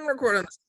record on this.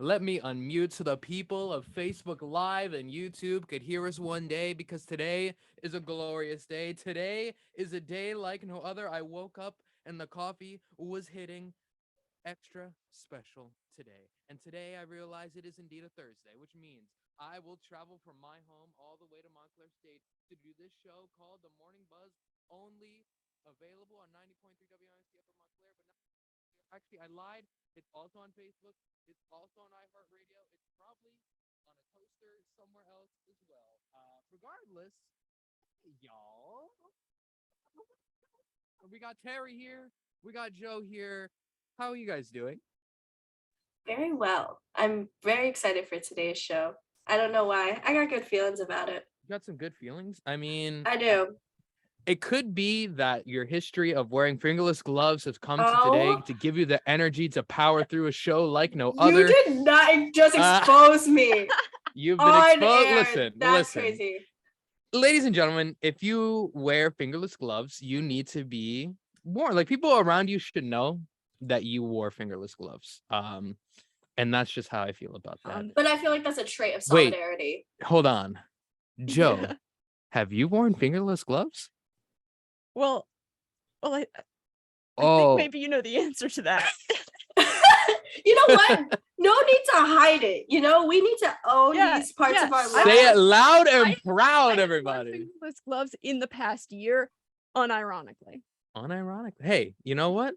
Let me unmute so the people of Facebook Live and YouTube could hear us one day, because today is a glorious day. Today is a day like no other. I woke up and the coffee was hitting extra special today. And today I realize it is indeed a Thursday, which means I will travel from my home all the way to Montclair State to do this show called The Morning Buzz, only available on 90.3 WNCF of Montclair. But actually, I lied. It's also on Facebook. It's also on iHeartRadio. It's probably on a toaster somewhere else as well. Regardless, y'all, we got Terry here. We got Joe here. How are you guys doing? Very well. I'm very excited for today's show. I don't know why. I got good feelings about it. You got some good feelings? I mean, I do. it could be that your history of wearing fingerless gloves has come to today to give you the energy to power through a show like no other. You did not just expose me. You've been exposed. Listen. That's crazy. Ladies and gentlemen, if you wear fingerless gloves, you need to be warned. Like, people around you should know that you wore fingerless gloves. And that's just how I feel about that. But I feel like that's a trait of solidarity. Wait, hold on. Joe, have you worn fingerless gloves? Well, I think maybe you know the answer to that. You know what? No need to hide it. You know, we need to own these parts of our lives. Say it loud and proud, everybody. Fingerless gloves in the past year, unironically. Hey, you know what?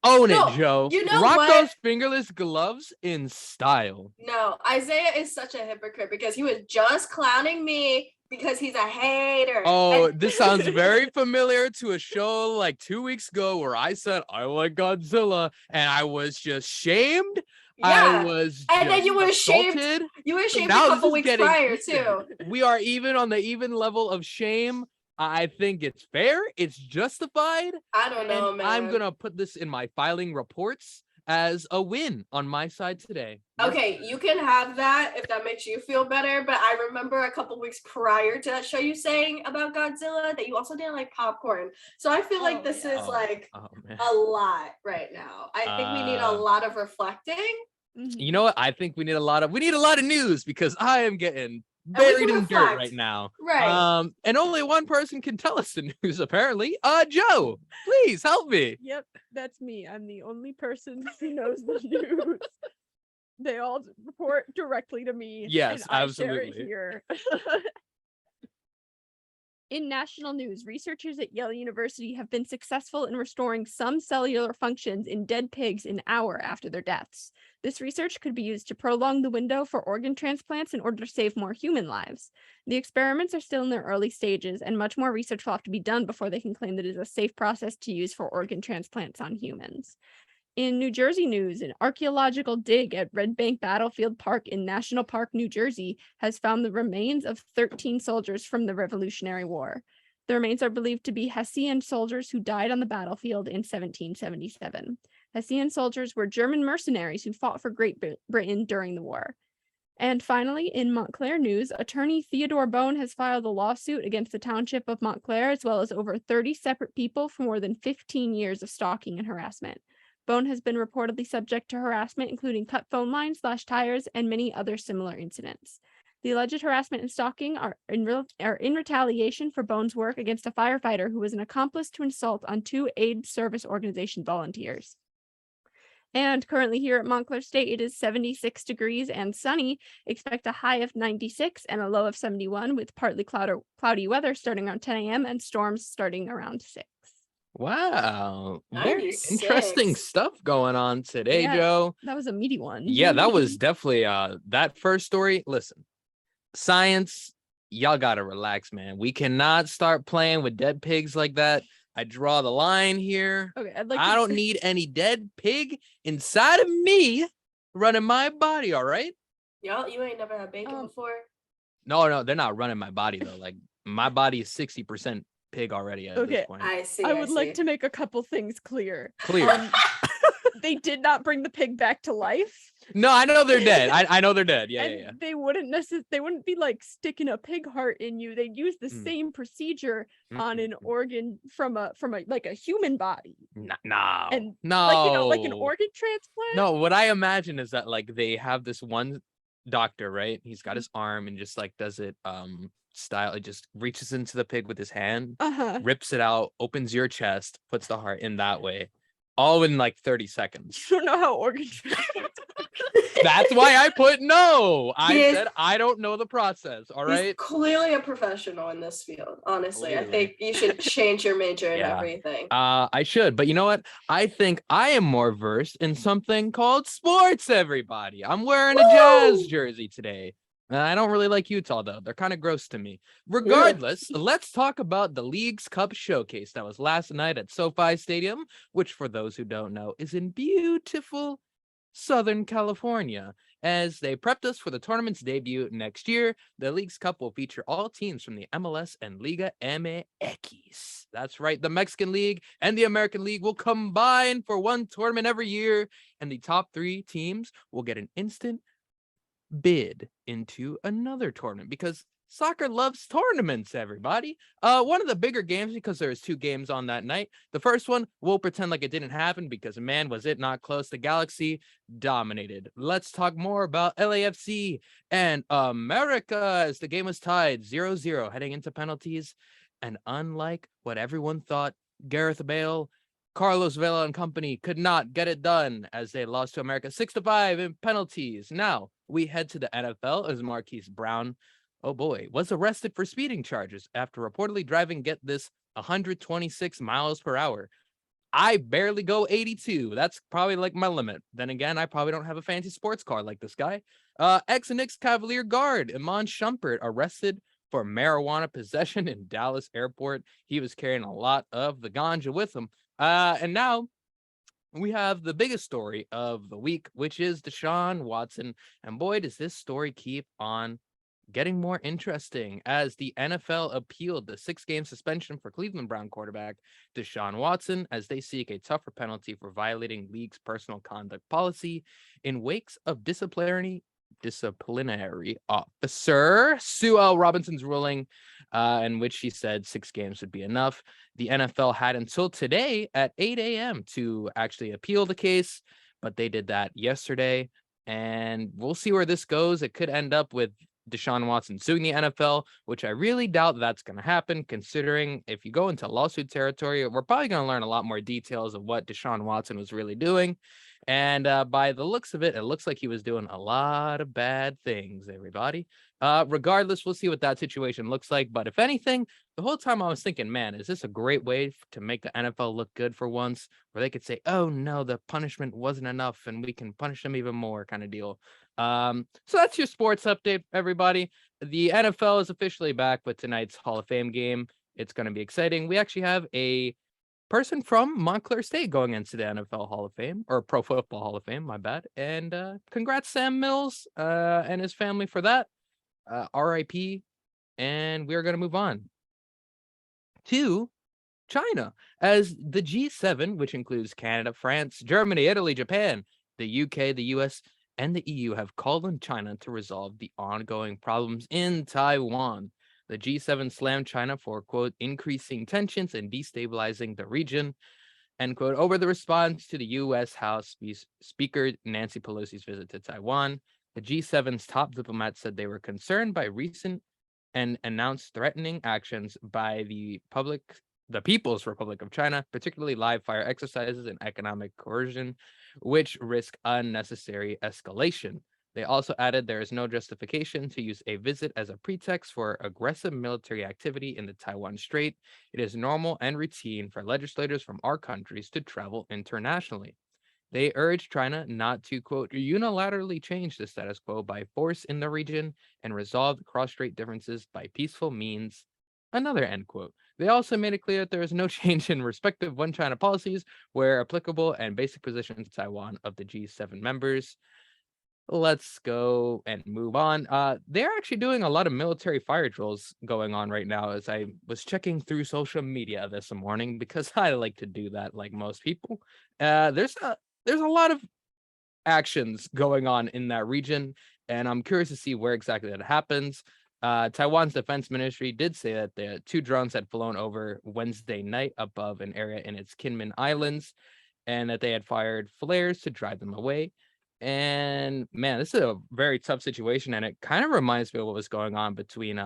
Own it, Joe. You know Rock those fingerless gloves in style. No, Isaiah is such a hypocrite because he was just clowning me because he's a hater. Oh, this sounds very familiar to a show like 2 weeks ago where I said I like Godzilla and I was just shamed. Yeah. I was, and then you were shamed. You were shamed a couple weeks prior too. We are even on the even level of shame. I think it's fair. It's justified. I don't know, man. I'm gonna put this in my filing reports as a win on my side today. Okay, you can have that if that makes you feel better. But I remember a couple weeks prior to that show you saying about Godzilla that you also didn't like popcorn. So I feel like this is like a lot right now. I think we need a lot of reflecting. You know what? I think we need a lot of news, because I am getting buried in dirt right now. Right. And only one person can tell us the news, apparently. Joe, please help me. Yep, that's me. I'm the only person who knows the news. They all report directly to me. Yes, and absolutely. I share it here. In national news, researchers at Yale University have been successful in restoring some cellular functions in dead pigs an hour after their deaths. This research could be used to prolong the window for organ transplants in order to save more human lives. The experiments are still in their early stages, and much more research will have to be done before they can claim that it is a safe process to use for organ transplants on humans. In New Jersey news, an archaeological dig at Red Bank Battlefield Park in National Park, New Jersey, has found the remains of 13 soldiers from the Revolutionary War. The remains are believed to be Hessian soldiers who died on the battlefield in 1777. Hessian soldiers were German mercenaries who fought for Great Britain during the war. And finally, in Montclair news, attorney Theodore Bone has filed a lawsuit against the township of Montclair, as well as over 30 separate people for more than 15 years of stalking and harassment. Bone has been reportedly subject to harassment, including cut phone lines, slashed tires, and many other similar incidents. The alleged harassment and stalking are in retaliation for Bone's work against a firefighter who was an accomplice to assault on 2 aid service organization volunteers. And currently here at Montclair State, it is 76 degrees and sunny. Expect a high of 96 and a low of 71, with partly cloudy weather starting around 10 a.m. and storms starting around 6. Wow. Very interesting stuff going on today, Joe. That was a meaty one. Yeah, that was definitely that first story. Listen, science, y'all gotta relax, man. We cannot start playing with dead pigs like that. I draw the line here. Okay, I don't need any dead pig inside of me running my body, all right? Yo, you ain't never had bacon before? No, they're not running my body though. Like my body is 60% pig already at this point. I see. I would like to make a couple things clear. Clear. They did not bring the pig back to life. No, I know they're dead. I know they're dead. Yeah. They wouldn't be like sticking a pig heart in you. They'd use the same procedure on an organ from a like a human body. No. And no. like an organ transplant. No, what I imagine is that like they have this one doctor, right? He's got his arm and just like does it style. It just reaches into the pig with his hand, rips it out, opens your chest, puts the heart in that way. All in like 30 seconds. You don't know how organ That's why I put no. I said I don't know the process. All right. He's clearly a professional in this field. Honestly, I think you should change your major and everything. I should, but you know what? I think I am more versed in something called sports. Everybody, I'm wearing a Jazz jersey today. I don't really like Utah, though. They're kind of gross to me. Regardless, let's talk about the League's Cup Showcase that was last night at SoFi Stadium, which, for those who don't know, is in beautiful Southern California. As they prepped us for the tournament's debut next year, the League's Cup will feature all teams from the MLS and Liga MX. That's right, the Mexican League and the American League will combine for one tournament every year, and the top 3 teams will get an instant bid into another tournament because soccer loves tournaments, everybody. One of the bigger games, because there's 2 games on that night. The first one, we'll pretend like it didn't happen because, man, was it not close. The Galaxy dominated. Let's talk more about LAFC and America as the game was tied 0-0 heading into penalties. And unlike what everyone thought, Gareth Bale, Carlos Vela and company could not get it done as they lost to America 6-5 in penalties. Now we head to the NFL as Marquise Brown, oh boy, was arrested for speeding charges after reportedly driving, get this, 126 miles per hour. I barely go 82. That's probably like my limit. Then again, I probably don't have a fancy sports car like this guy. Ex-Knicks Cavalier guard Iman Shumpert arrested for marijuana possession in Dallas airport. He was carrying a lot of the ganja with him. And now we have the biggest story of the week, which is Deshaun Watson. And boy, does this story keep on getting more interesting as the NFL appealed the 6-game suspension for Cleveland Brown quarterback Deshaun Watson as they seek a tougher penalty for violating league's personal conduct policy in wakes of disciplinary officer Sue L. Robinson's ruling, in which she said 6 games would be enough. The NFL had until today at 8 a.m. to actually appeal the case, but they did that yesterday, and we'll see where this goes. It could end up with Deshaun Watson suing the NFL, which I really doubt that's going to happen, considering if you go into lawsuit territory, we're probably going to learn a lot more details of what Deshaun Watson was really doing. And by the looks of it, it looks like he was doing a lot of bad things, everybody. Regardless, we'll see what that situation looks like. But if anything, the whole time I was thinking, man, is this a great way to make the NFL look good for once, where they could say, oh, no, the punishment wasn't enough and we can punish them even more kind of deal. So that's your sports update, everybody. The NFL is officially back with tonight's Hall of Fame game. It's going to be exciting. We actually have a person from Montclair State going into the NFL Hall of Fame, or Pro Football Hall of Fame, my bad. And congrats, Sam Mills and his family for that. RIP. And we're going to move on to China, as the G7, which includes Canada, France, Germany, Italy, Japan, the UK, the US, and the EU, have called on China to resolve the ongoing problems in Taiwan. The G7 slammed China for, quote, increasing tensions and destabilizing the region, end quote, over the response to the U.S. House Speaker Nancy Pelosi's visit to Taiwan. The G7's top diplomats said they were concerned by recent and announced threatening actions by the People's Republic of China, particularly live fire exercises and economic coercion, which risk unnecessary escalation. They also added there is no justification to use a visit as a pretext for aggressive military activity in the Taiwan Strait. It is normal and routine for legislators from our countries to travel internationally. They urged China not to, quote, unilaterally change the status quo by force in the region and resolve cross-strait differences by peaceful means, another end quote. They also made it clear that there is no change in respective one China policies where applicable and basic positions in Taiwan of the G7 members. let's go and move on. They're actually doing a lot of military fire drills going on right now as I was checking through social media this morning because I like to do that like most people. There's a lot of actions going on in that region, and I'm curious to see where exactly that happens. Taiwan's defense ministry did say that the 2 drones had flown over Wednesday night above an area in its Kinmen Islands, and that they had fired flares to drive them away. And man, this is a very tough situation, and it kind of reminds me of what was going on between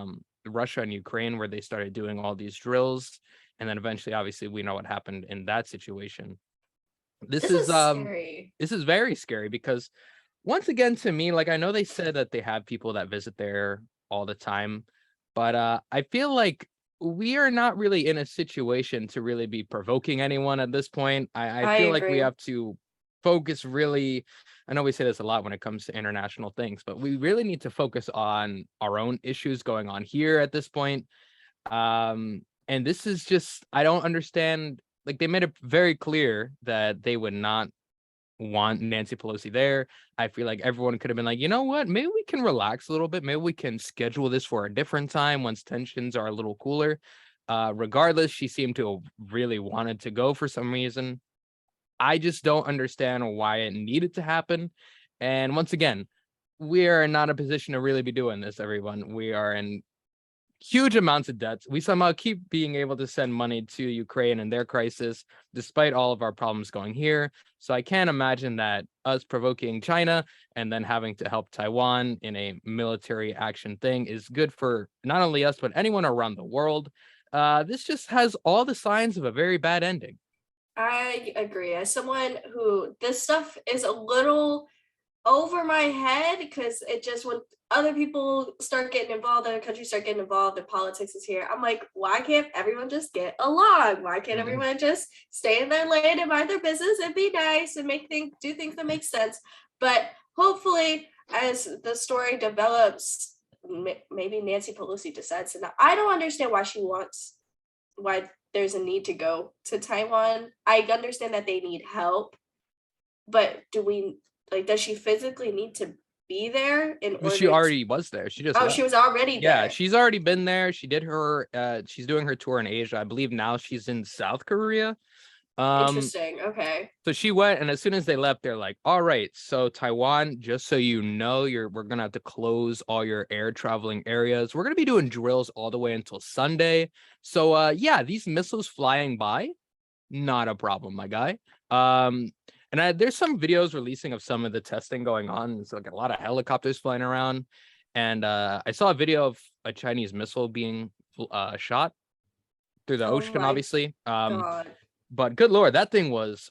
Russia and Ukraine, where they started doing all these drills, and then eventually, obviously, we know what happened in that situation. This This is is scary. this is very scary because once again, to me, like I know they said that they have people that visit there all the time, but I feel like we are not really in a situation to really be provoking anyone at this point. I I feel like we agree. have to focus really. I know we say this a lot when it comes to international things, but we really need to focus on our own issues going on here at this point. And this is just, I don't understand. Like they made it very clear that they would not want Nancy Pelosi there. I feel like everyone could have been like, you know what? Maybe we can relax a little bit. Maybe we can schedule this for a different time once tensions are a little cooler. Regardless, she seemed to have really wanted to go for some reason. I just don't understand why it needed to happen. And once again, we are not in a position to really be doing this, everyone. We are in huge amounts of debts. We somehow keep being able to send money to Ukraine and their crisis, despite all of our problems going here. So I can't imagine that us provoking China and then having to help Taiwan in a military action thing is good for not only us, but anyone around the world. This just has all the signs of a very bad ending. I agree. As someone who this stuff is a little over my head because it just when other people start getting involved, other countries start getting involved, and politics is here. I'm like, why can't everyone just get along? Why can't everyone just stay in their lane and mind their business and be nice and do things that make sense? But hopefully, as the story develops, maybe Nancy Pelosi decides to not. I don't understand why there's a need to go to Taiwan. I understand that they need help, but does she physically need to be there in But order she already was there. She just Oh, left. she was already Yeah, there. she's already been there. She did her she's doing her tour in Asia. I believe now she's in South Korea. Interesting. Okay. So she went, and as soon as they left, they're like, all right, so Taiwan, just so you know, we're gonna have to close all your air traveling areas. We're gonna be doing drills all the way until Sunday. So yeah, these missiles flying by, not a problem, my guy. And there's some videos releasing of some of the testing going on. It's like a lot of helicopters flying around. And I saw a video of a Chinese missile being shot through the Oh ocean, my obviously. God. But good Lord, that thing was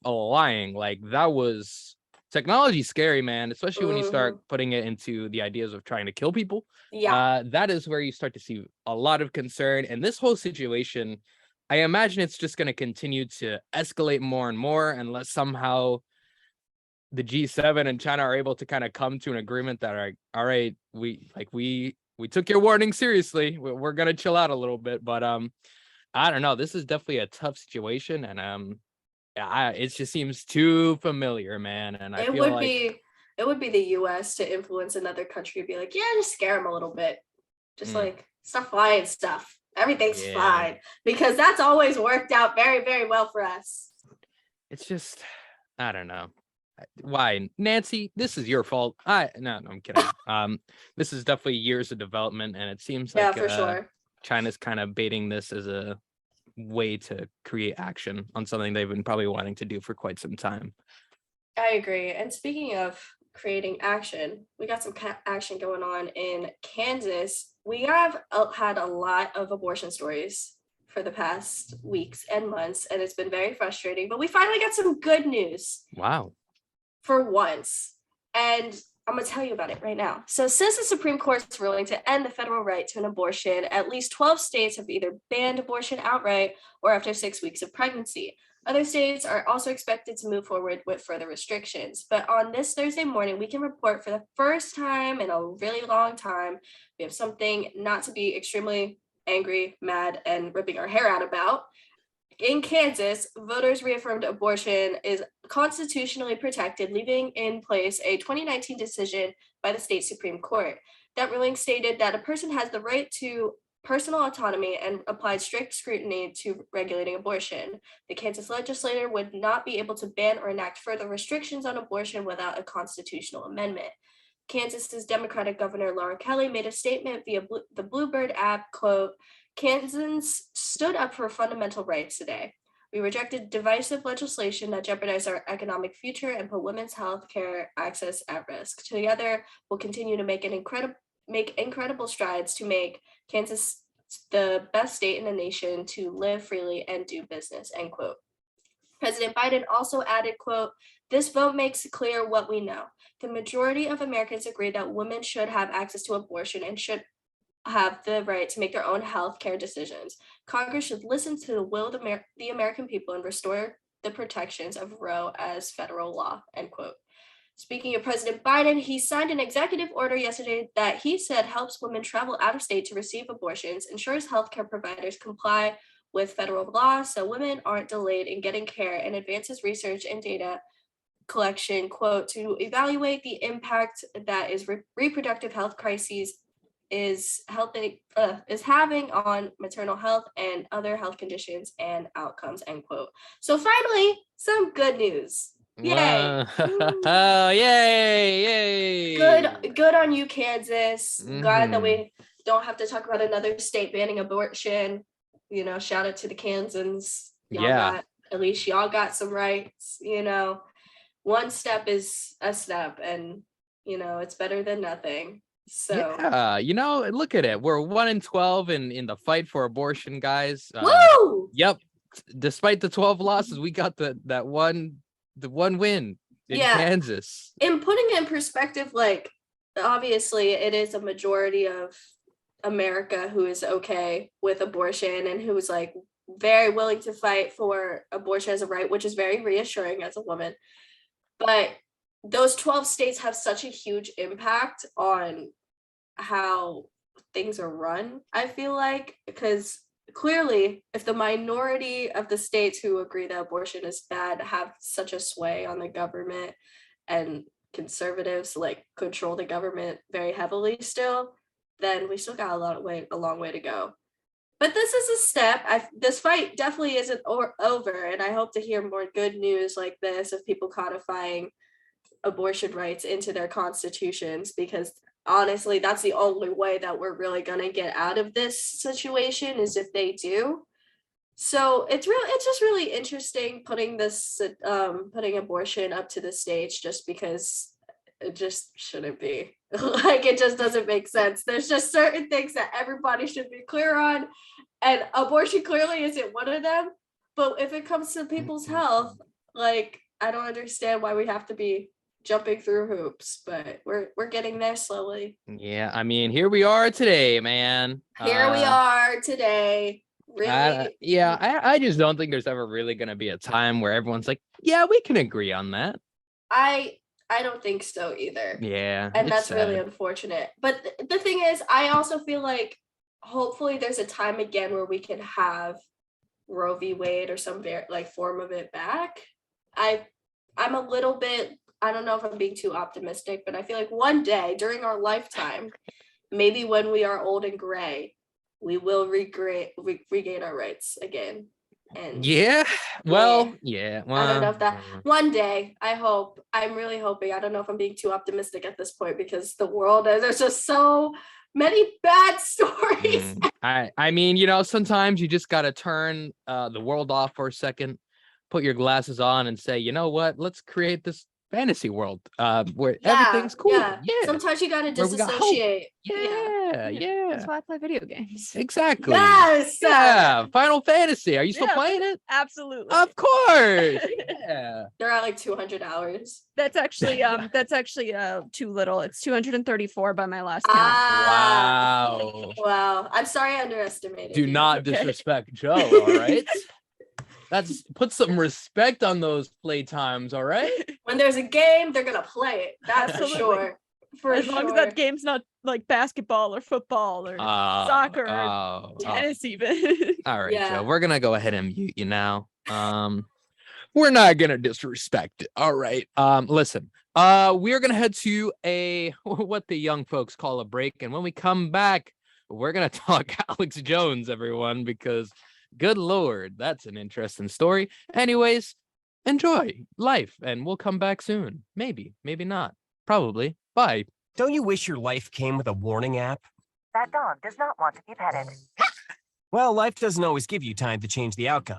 lying. Like that was technology scary, man, especially when you start putting it into the ideas of trying to kill people. Yeah. That is where you start to see a lot of concern. And this whole situation, I imagine it's just going to continue to escalate more and more unless somehow the G7 and China are able to kind of come to an agreement that are all right, we took your warning seriously. We're going to chill out a little bit, but I don't know. This is definitely a tough situation, and it just seems too familiar, man. And I It feel would like be the US to influence another country to be like, yeah, just scare them a little bit. Just like stop flying stuff. Everything's fine. Because that's always worked out very, very well for us. It's just, I don't know. Why, Nancy? This is your fault. No, I'm kidding. This is definitely years of development, and it seems Yeah, like for sure. China's kind of baiting this as a way to create action on something they've been probably wanting to do for quite some time. I agree. And speaking of creating action, we got some action going on in Kansas. We have had a lot of abortion stories for the past weeks and months, and it's been very frustrating. But we finally got some good news. Wow. For once. And I'm going to tell you about it right now. So since the Supreme Court's ruling to end the federal right to an abortion, at least 12 states have either banned abortion outright or after 6 weeks of pregnancy. Other states are also expected to move forward with further restrictions. But on this Thursday morning, we can report for the first time in a really long time, we have something not to be extremely angry, mad, and ripping our hair out about. In Kansas, voters reaffirmed abortion is constitutionally protected, leaving in place a 2019 decision by the state Supreme Court. That ruling stated that a person has the right to personal autonomy and applied strict scrutiny to regulating abortion. The Kansas legislature would not be able to ban or enact further restrictions on abortion without a constitutional amendment. Kansas's Democratic Governor Laura Kelly made a statement via the Bluebird app, quote, "Kansans stood up for fundamental rights today. We rejected divisive legislation that jeopardized our economic future and put women's health care access at risk. Together, we'll continue to make incredible strides to make Kansas the best state in the nation to live freely and do business," end quote. President Biden also added, quote, "This vote makes clear what we know. The majority of Americans agree that women should have access to abortion and should have the right to make their own health care decisions. Congress should listen to the will of the American people and restore the protections of Roe as federal law," end quote. Speaking of President Biden, he signed an executive order yesterday that he said helps women travel out of state to receive abortions, ensures healthcare providers comply with federal law so women aren't delayed in getting care, and advances research and data collection, quote, "to evaluate the impact that is reproductive health crises is having on maternal health and other health conditions and outcomes," end quote. So finally, some good news. Yay. Yay. Good on you, Kansas. Glad that we don't have to talk about another state banning abortion. Shout out to the Kansans. At least y'all got some rights. One step is a step, and it's better than nothing. So look at it. We're 1-12 in the fight for abortion, guys. Woo! Yep. Despite the 12 losses, we got the one win in Kansas. And putting it in perspective, like, obviously it is a majority of America who is okay with abortion and who is like very willing to fight for abortion as a right, which is very reassuring as a woman. But those 12 states have such a huge impact on how things are run, I feel like, because clearly if the minority of the states who agree that abortion is bad have such a sway on the government, and conservatives like control the government very heavily still, then we still got a long way to go. But this is a step. This fight definitely isn't over, and I hope to hear more good news like this of people codifying abortion rights into their constitutions, because honestly, that's the only way that we're really going to get out of this situation, is if they do. So it's just really interesting putting abortion up to the stage, just because it just shouldn't be. Like, it just doesn't make sense. There's just certain things that everybody should be clear on, and abortion clearly isn't one of them. But if it comes to people's health, like, I don't understand why we have to be jumping through hoops, but we're getting there slowly. Yeah, I mean, here we are today, man. Here we are today. Really? I just don't think there's ever really going to be a time where everyone's like, yeah, we can agree on that. I don't think so either. Yeah. And that's sad. Really unfortunate. But the thing is, I also feel like hopefully there's a time again where we can have Roe v. Wade or some form of it back. I'm a little bit, I don't know if I'm being too optimistic, but I feel like one day during our lifetime, maybe when we are old and gray, we will regain our rights again. And I don't know if that one day, I hope. I'm really hoping. I don't know if I'm being too optimistic at this point, because the world, there's just so many bad stories. I mean, sometimes you just got to turn the world off for a second, put your glasses on and say, you know what, let's create this fantasy world where everything's cool. Yeah. Sometimes you gotta disassociate. That's why I play video games. Exactly. Yes. Yeah. Final Fantasy. Are you still playing it? Absolutely. Of course. Yeah. They're at like 200 hours. That's actually too little. It's 234 by my last count. Wow. I'm sorry I underestimated. Do not disrespect Joe, all right? Put some respect on those play times, all right? When there's a game, they're gonna play it. That's for sure. As long as that game's not like basketball or football or soccer or tennis even. All right, Yeah. Joe, we're gonna go ahead and mute you now. We're not gonna disrespect it. All right. Listen. We're gonna head to a what the young folks call a break, and when we come back, we're gonna talk Alex Jones, everyone, because good Lord, that's an interesting story. Anyways, enjoy life, and we'll come back soon. Maybe not. Probably. Bye. Don't you wish your life came with a warning app? That dog does not want to be petted. Well, life doesn't always give you time to change the outcome.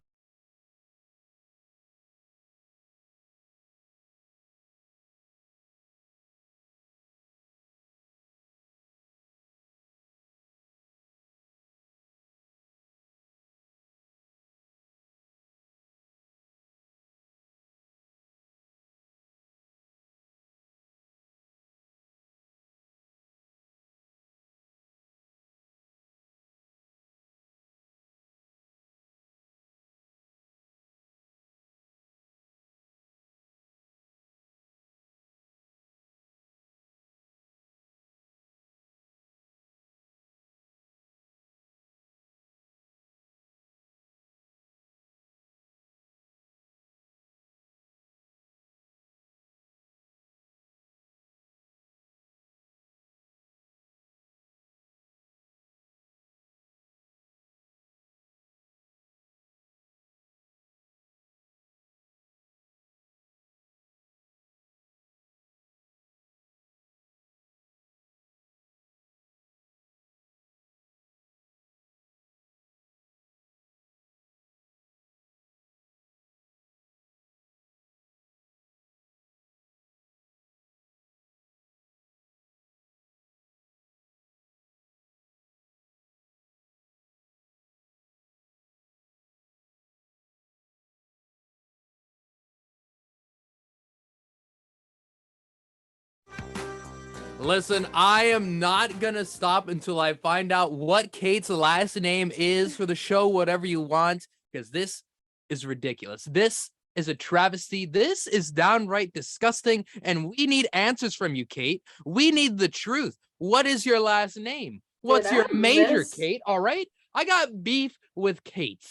Listen, I am not gonna stop until I find out what Kate's last name is for the show, whatever you want, because this is ridiculous. This is a travesty. This is downright disgusting, and we need answers from you, Kate. We need the truth. What is your last name? What's your major, Kate? All right? I got beef with Kate.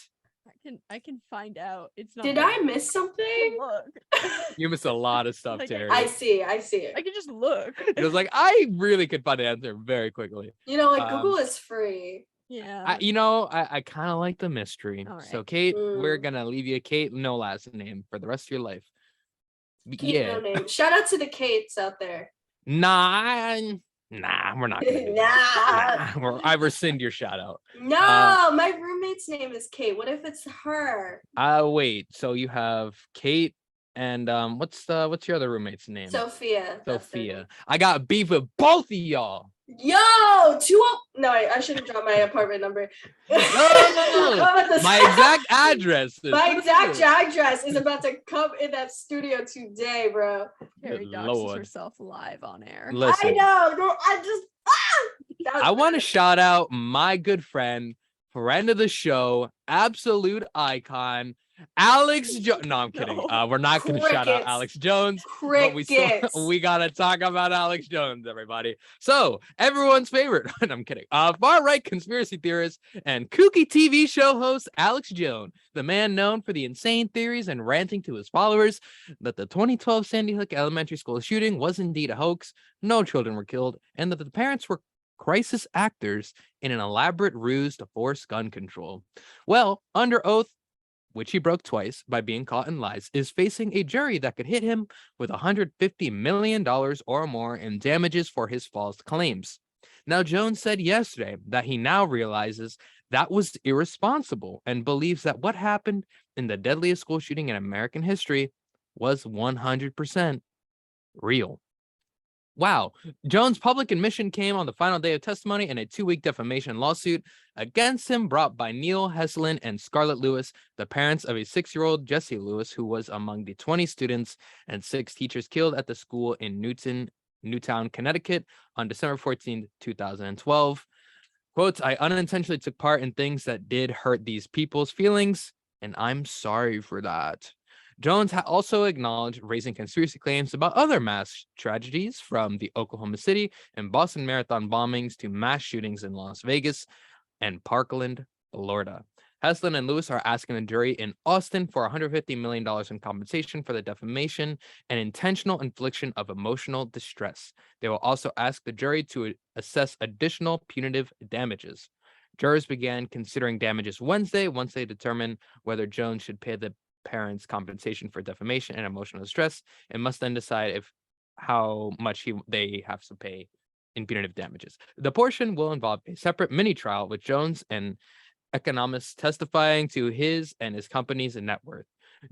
I can find out. It's not. Did I miss something? Look. You missed a lot of stuff, Like, Terry. I see it. I can just look. It was like, I really could find the answer very quickly. You know, like Google is free. Yeah. I kind of like the mystery. All right. So, Kate, we're going to leave you Kate, no last name for the rest of your life. Kate, no name. Shout out to the Kates out there. Nah, we're not gonna do that. I rescind your shout out. No, my roommate's name is Kate. What if it's her? Wait. So you have Kate and what's your other roommate's name? Sophia. Sophia. I got beef with both of y'all. Yo, no, I shouldn't drop my apartment number. No. My exact address. My exact address is about to come in that studio today, bro. Carrie doxes herself live on air. Listen, I know. No, I want to shout out my good friend of the show, absolute icon, Alex Jones. No, I'm kidding. We're not going to shout out Alex Jones. But we got to talk about Alex Jones, everybody. So, everyone's favorite, I'm kidding, far-right conspiracy theorist and kooky TV show host Alex Jones, the man known for the insane theories and ranting to his followers that the 2012 Sandy Hook Elementary School shooting was indeed a hoax, no children were killed, and that the parents were crisis actors in an elaborate ruse to force gun control. Well, under oath, which he broke twice by being caught in lies, is facing a jury that could hit him with $150 million or more in damages for his false claims. Now, Jones said yesterday that he now realizes that was irresponsible and believes that what happened in the deadliest school shooting in American history was 100% real. Wow. Jones' public admission came on the final day of testimony in a 2-week defamation lawsuit against him brought by Neil Heslin and Scarlett Lewis, the parents of a 6-year-old Jesse Lewis, who was among the 20 students and 6 teachers killed at the school in Newtown, Connecticut on December 14, 2012. Quotes, I unintentionally took part in things that did hurt these people's feelings, and I'm sorry for that. Jones also acknowledged raising conspiracy claims about other mass tragedies, from the Oklahoma City and Boston Marathon bombings to mass shootings in Las Vegas and Parkland, Florida. Heslin and Lewis are asking the jury in Austin for $150 million in compensation for the defamation and intentional infliction of emotional distress. They will also ask the jury to assess additional punitive damages. Jurors began considering damages Wednesday once they determined whether Jones should pay the parents compensation for defamation and emotional distress, and must then decide how much they have to pay in punitive damages. The portion will involve a separate mini trial with Jones and economists testifying to his and his company's net worth.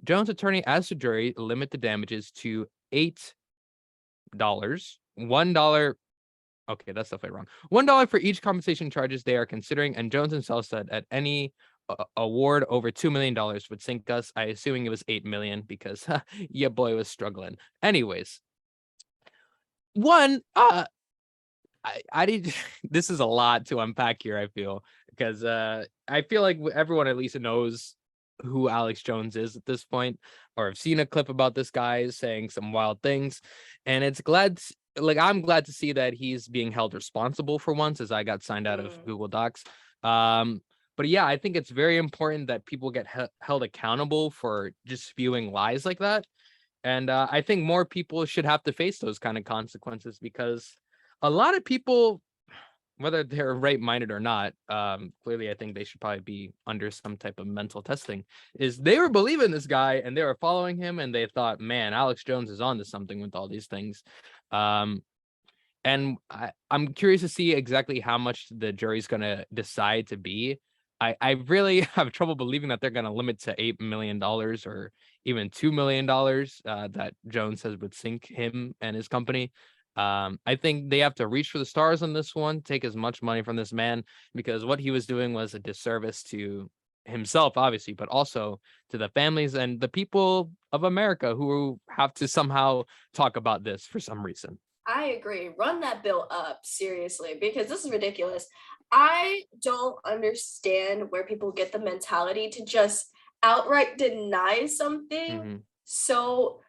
Jones' attorney asked the jury to limit the damages to $8, $1. Okay, that's definitely wrong. $1 for each compensation charges they are considering, and Jones himself said at any award over $2 million would sink us. I assuming it was $8 million because your boy was struggling. Anyways, I did. This is a lot to unpack here, I feel, because I feel like everyone at least knows who Alex Jones is at this point, or have seen a clip about this guy saying some wild things, and I'm glad to see that he's being held responsible for once, as I got signed out of Google Docs. But yeah, I think it's very important that people get held accountable for just spewing lies like that, and I think more people should have to face those kind of consequences, because a lot of people, whether they're right-minded or not, clearly I think they should probably be under some type of mental testing, is they were believing this guy and they were following him, and they thought, man, Alex Jones is onto something with all these things. And I'm curious to see exactly how much the jury's going to decide to be. I really have trouble believing that they're going to limit to $8 million or even $2 million that Jones says would sink him and his company. I think they have to reach for the stars on this one, take as much money from this man, because what he was doing was a disservice to himself, obviously, but also to the families and the people of America who have to somehow talk about this for some reason. I agree. Run that bill up, seriously, because this is ridiculous. I don't understand where people get the mentality to just outright deny something so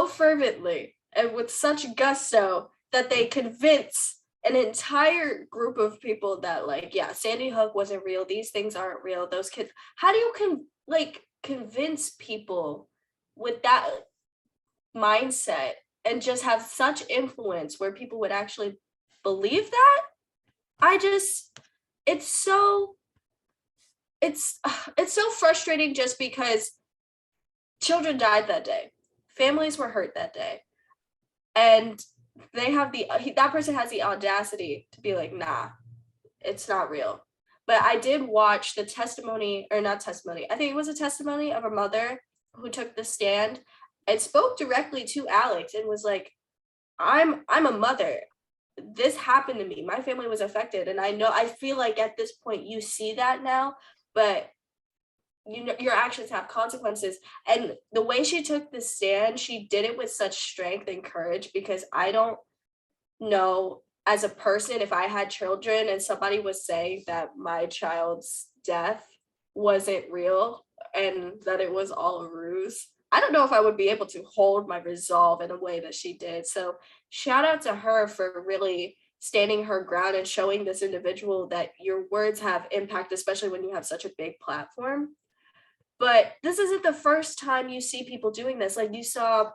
fervently and with such gusto that they convince an entire group of people that, like, yeah, Sandy Hook wasn't real, these things aren't real, those kids. How do you convince people with that mindset and just have such influence where people would actually believe that? It's so frustrating, just because children died that day, families were hurt that day, and they have that person has the audacity to be like, nah, it's not real. But I did watch the testimony, or not testimony, I think it was a testimony of a mother who took the stand and spoke directly to Alex and was like, I'm a mother. This happened to me. My family was affected. And I feel like at this point you see that now, but you know, your actions have consequences. And the way she took the stand, she did it with such strength and courage, because I don't know, as a person, if I had children and somebody was saying that my child's death wasn't real and that it was all a ruse, I don't know if I would be able to hold my resolve in a way that she did. So shout out to her for really standing her ground and showing this individual that your words have impact, especially when you have such a big platform. But this isn't the first time you see people doing this. Like, you saw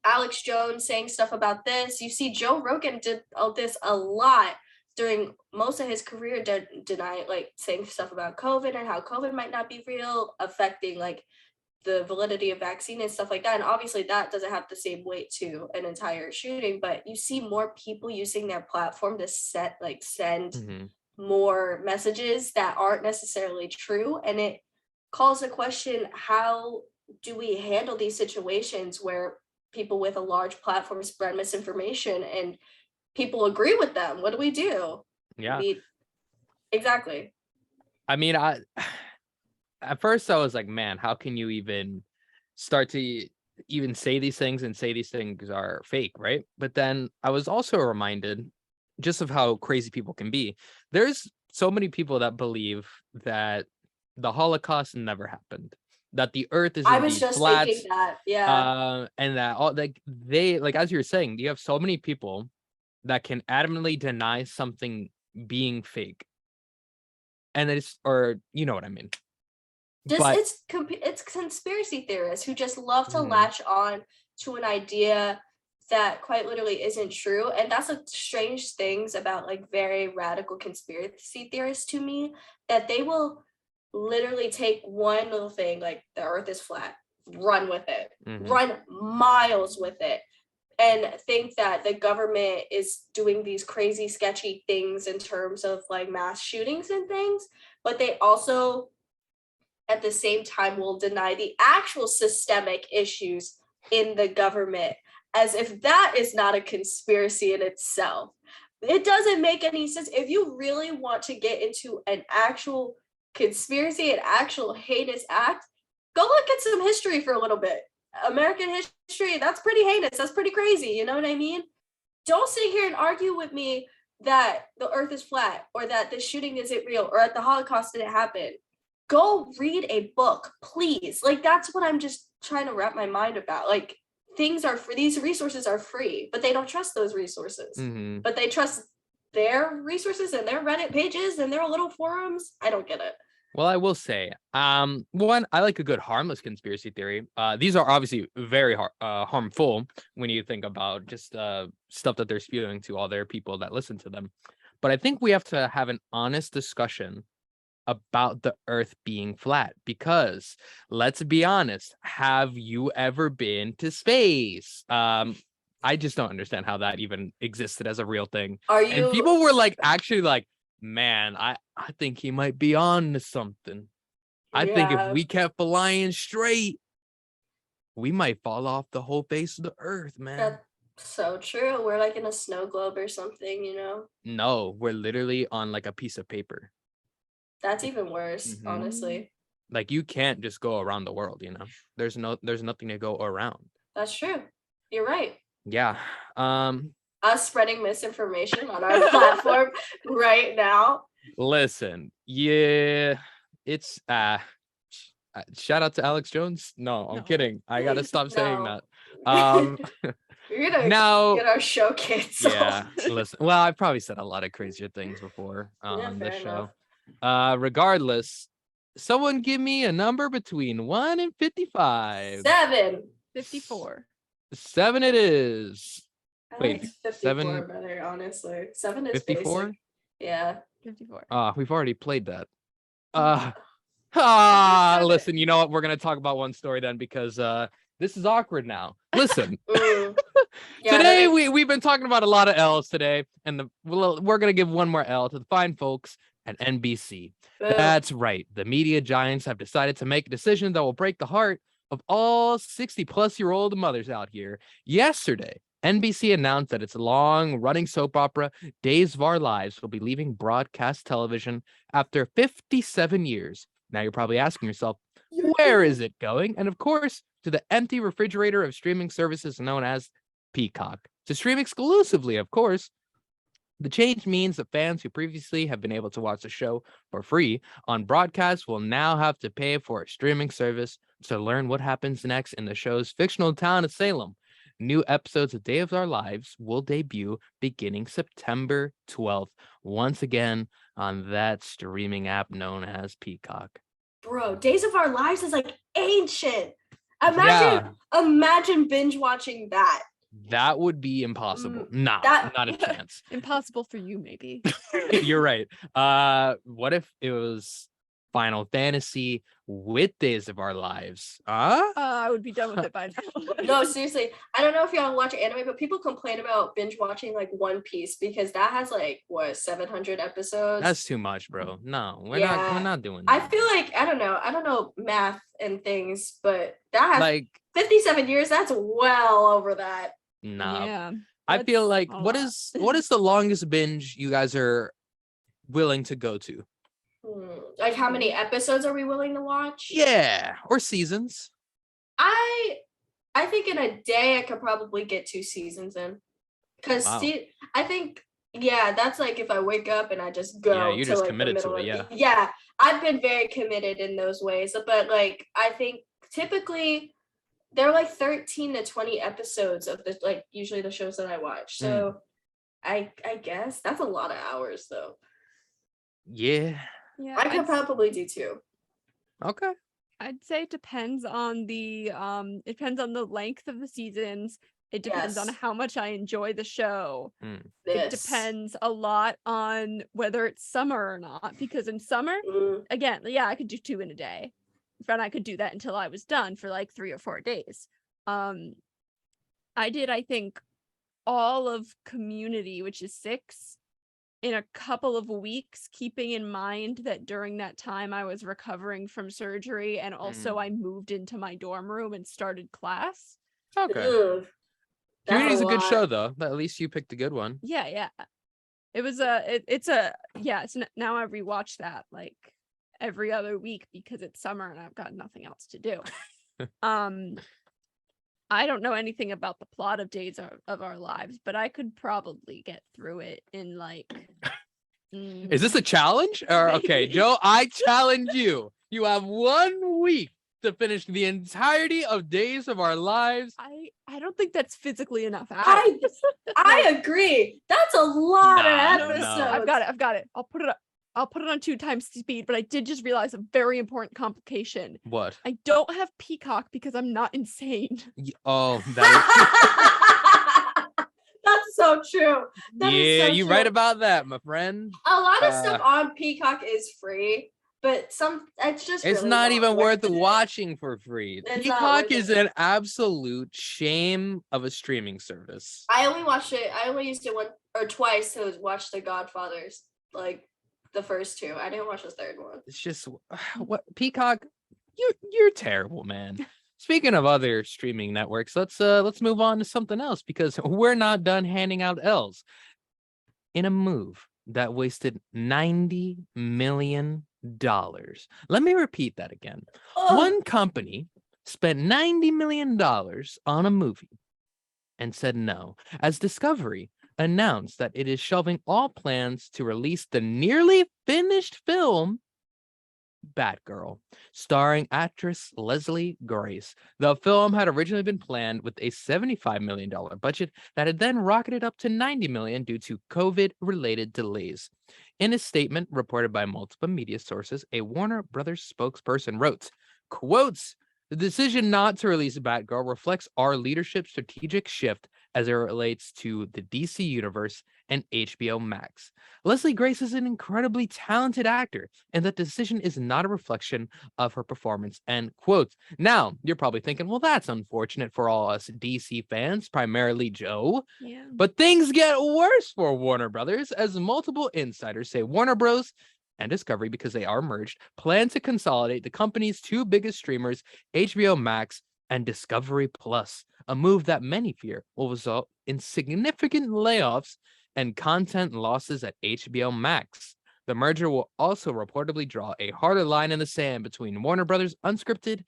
Alex Jones saying stuff about this. You see Joe Rogan did this a lot during most of his career, denying, like, saying stuff about COVID and how COVID might not be real, affecting like the validity of vaccine and stuff like that. And obviously that doesn't have the same weight to an entire shooting, but you see more people using their platform to send more messages that aren't necessarily true. And it calls the question, how do we handle these situations where people with a large platform spread misinformation and people agree with them? What do we do? Yeah, exactly. I mean, at first I was like, man, how can you even start to even say these things and say these things are fake, right? But then I was also reminded just of how crazy people can be. There's so many people that believe that the Holocaust never happened, that the Earth is I was indeed just flat. thinking that. Yeah. And that all like they like as you were saying, you have so many people that can adamantly deny something being fake, and it's or you know what I mean. But It's conspiracy theorists who just love to Mhm. latch on to an idea that quite literally isn't true. And that's a strange things about like very radical conspiracy theorists to me, that they will literally take one little thing like the earth is flat, run with it, Mhm. run miles with it, and think that the government is doing these crazy sketchy things in terms of like mass shootings and things, but they also at the same time will deny the actual systemic issues in the government, as if that is not a conspiracy in itself. It doesn't make any sense. If you really want to get into an actual conspiracy, an actual heinous act, go look at some history for a little bit. American history, that's pretty heinous. That's pretty crazy. You know what I mean? Don't sit here and argue with me that the earth is flat or that the shooting isn't real or that the Holocaust didn't happen. Go read a book, please. Like, that's what I'm just trying to wrap my mind about. Like, things are free, these resources are free, but they don't trust those resources. Mhm. But they trust their resources and their Reddit pages and their little forums. I don't get it. Well, I will say, one, I like a good harmless conspiracy theory. These are obviously very harmful when you think about just stuff that they're spewing to all their people that listen to them. But I think we have to have an honest discussion about the Earth being flat, because let's be honest, have you ever been to space? I just don't understand how that even existed as a real thing. And people were like actually like, man, I think he might be on to something. I think if we kept flying straight, we might fall off the whole face of the Earth, man. That's so true. We're like in a snow globe or something, you know? No, we're literally on like a piece of paper. That's even worse, Mhm. honestly. Like you can't just go around the world, you know. There's nothing to go around. That's true. You're right. Yeah. Us spreading misinformation on our platform right now. Listen, yeah, it's shout out to Alex Jones. No, I'm kidding. I gotta stop saying No. that. You're gonna now, get our show canceled. yeah. Listen, well, I've probably said a lot of crazier things before on this show. Regardless, someone give me a number between 1 and 55. 7. 54. 7 it is. I Wait, like 54 7 better, honestly. 7 is 54? basic. Yeah. 54. We've already played that. Seven. Listen, you know what? We're gonna talk about one story then, because this is awkward now. Listen. Yeah, today we've been talking about a lot of L's today, and we're gonna give one more L to the fine folks at NBC. That's right. The media giants have decided to make a decision that will break the heart of all 60-plus-year-old mothers out here. Yesterday, NBC announced that its long-running soap opera, Days of Our Lives, will be leaving broadcast television after 57 years. Now you're probably asking yourself, where is it going? And of course, to the empty refrigerator of streaming services known as Peacock. To stream exclusively, of course. The change means that fans who previously have been able to watch the show for free on broadcast will now have to pay for a streaming service to learn what happens next in the show's fictional town of Salem. New episodes of Day of Our Lives will debut beginning September 12th, once again on that streaming app known as Peacock. Bro, Days of Our Lives is like ancient. Imagine binge watching that. That would be impossible. Not a chance. Impossible for you, maybe. You're right. What if it was Final Fantasy with Days of Our Lives? I would be done with it by now. No, seriously. I don't know if y'all watch anime, but people complain about binge watching like One Piece because that has like 700 episodes. That's too much, bro. No, we're not doing that. I feel like I don't know math and things, but that has like 57 years. That's well over that. No. Yeah. I feel like what is the longest binge you guys are willing to go to? Like how many episodes are we willing to watch? Yeah, or seasons. I think in a day I could probably get 2 seasons in. Because I think Yeah, that's like if I wake up and I just go Yeah, you're to just like the committed middle to it, of yeah. I've been very committed in those ways, but like I think typically there are like 13 to 20 episodes of the like usually the shows that I watch. So I guess that's a lot of hours though. Yeah. Yeah, I could probably do 2. Okay. I'd say it depends on the length of the seasons. It depends on Yes. how much I enjoy the show. It This. depends a lot on whether it's summer or not, because in summer, Mm. again, yeah, I could do 2 in a day. And I could do that until I was done for like 3 or 4 days. I did, I think, all of Community, which is 6, in a couple of weeks, keeping in mind that during that time I was recovering from surgery, and also I moved into my dorm room and started class. Okay. Ugh. Community's a good lot. show though. At least you picked a good one. Yeah. It was now I rewatch that like every other week because it's summer and I've got nothing else to do. I don't know anything about the plot of Days of Our Lives, but I could probably get through it in like Is this a challenge? Or okay, Jo, I challenge you. You have 1 week to finish the entirety of Days of Our Lives. I don't think that's physically enough hours. I agree. That's a lot of episodes. No. I've got it. I'll put it on 2 times speed, but I did just realize a very important complication. What? I don't have Peacock because I'm not insane. Oh, that That's so true. That is yeah, so you're true. right about that, my friend. A lot of stuff on Peacock is free, but it's just It's really not even worth it. watching for free. It's not Peacock worth is it. an absolute shame of a streaming service. I only used it once or twice to watch The Godfathers, like the first 2. I didn't watch the third one. It's just what Peacock, you're terrible, man. Speaking of other streaming networks, let's move on to something else because we're not done handing out L's. In a move that wasted $90 million. Let me repeat that again. Ugh. One company spent $90 million on a movie and said no, as Discovery announced that it is shelving all plans to release the nearly finished film Batgirl, starring actress Leslie Grace. The film had originally been planned with a $75 million budget that had then rocketed up to $90 million due to COVID-related delays. In a statement reported by multiple media sources, a Warner Brothers spokesperson wrote, quotes, "The decision not to release Batgirl reflects our leadership's strategic shift as it relates to the DC Universe and HBO Max. Leslie Grace is an incredibly talented actor, and that decision is not a reflection of her performance," end quote. Now, you're probably thinking, well, that's unfortunate for all us DC fans, primarily Jo. Yeah. But things get worse for Warner Brothers, as multiple insiders say Warner Bros. And Discovery, because they are merged, plan to consolidate the company's 2 biggest streamers, HBO Max and Discovery Plus, a move that many fear will result in significant layoffs and content losses at HBO Max. The merger will also reportedly draw a harder line in the sand between Warner Brothers' unscripted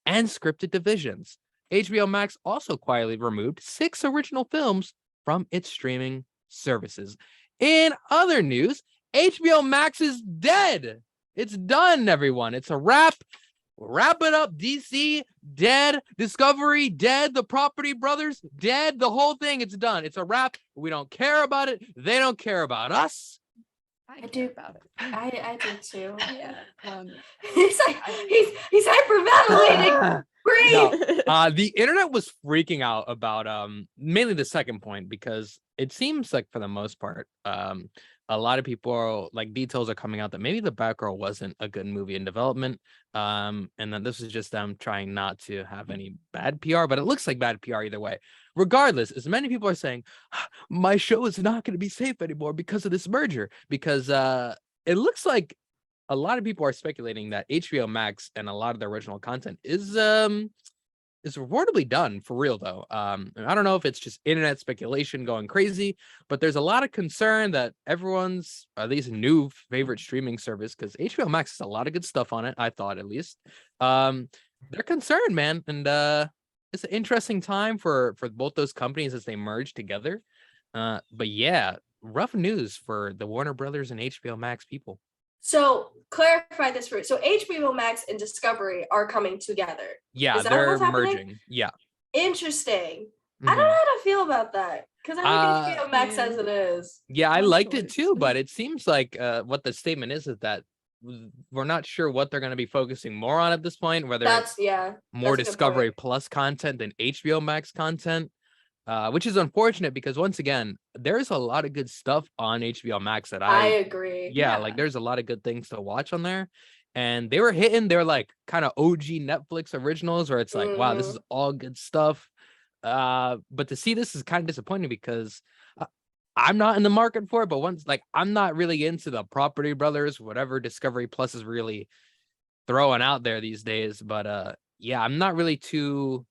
and scripted divisions. HBO Max also quietly removed 6 original films from its streaming services. In other news, HBO Max is dead. It's done, everyone. It's a wrap. Wrap it up. DC, dead. Discovery, dead. The Property Brothers, dead. The whole thing, it's done. It's a wrap. We don't care about it. They don't care about us. I do about it. I do too. Yeah. He's hyperventilating. Breathe. No, the internet was freaking out about mainly the second point, because it seems like for the most part, a lot of people like details are coming out that maybe the Batgirl wasn't a good movie in development, and that this is just them trying not to have any bad PR, but it looks like bad PR either way. Regardless, as many people are saying, my show is not going to be safe anymore because of this merger, because it looks like a lot of people are speculating that HBO Max and a lot of the original content is reportedly done for real, though. I don't know if it's just internet speculation going crazy, but there's a lot of concern that everyone's at least new favorite streaming service, because HBO Max has a lot of good stuff on it, I thought at least. They're concerned, man, and it's an interesting time for both those companies as they merge together. But yeah, rough news for the Warner Brothers and HBO Max people. So clarify this for so HBO Max and Discovery are coming together. Yeah, Is that they're what's happening? merging. Yeah. Interesting. I don't know how to feel about that because I like HBO Max as it is. Yeah, I Fun liked it choice. too, but it seems like what the statement is that we're not sure what they're going to be focusing more on at this point, whether it's more that's a good Discovery point. Plus content than HBO Max content, which is unfortunate because once again, there's a lot of good stuff on HBO Max that I agree. yeah, like there's a lot of good things to watch on there. And they were hitting their like kind of OG Netflix originals where it's like, wow, this is all good stuff. But to see this is kind of disappointing because I'm not in the market for it, but once like I'm not really into the Property Brothers, whatever Discovery Plus is really throwing out there these days. But yeah, I'm not really too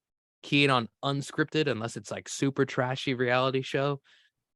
keen on unscripted unless it's like super trashy reality show,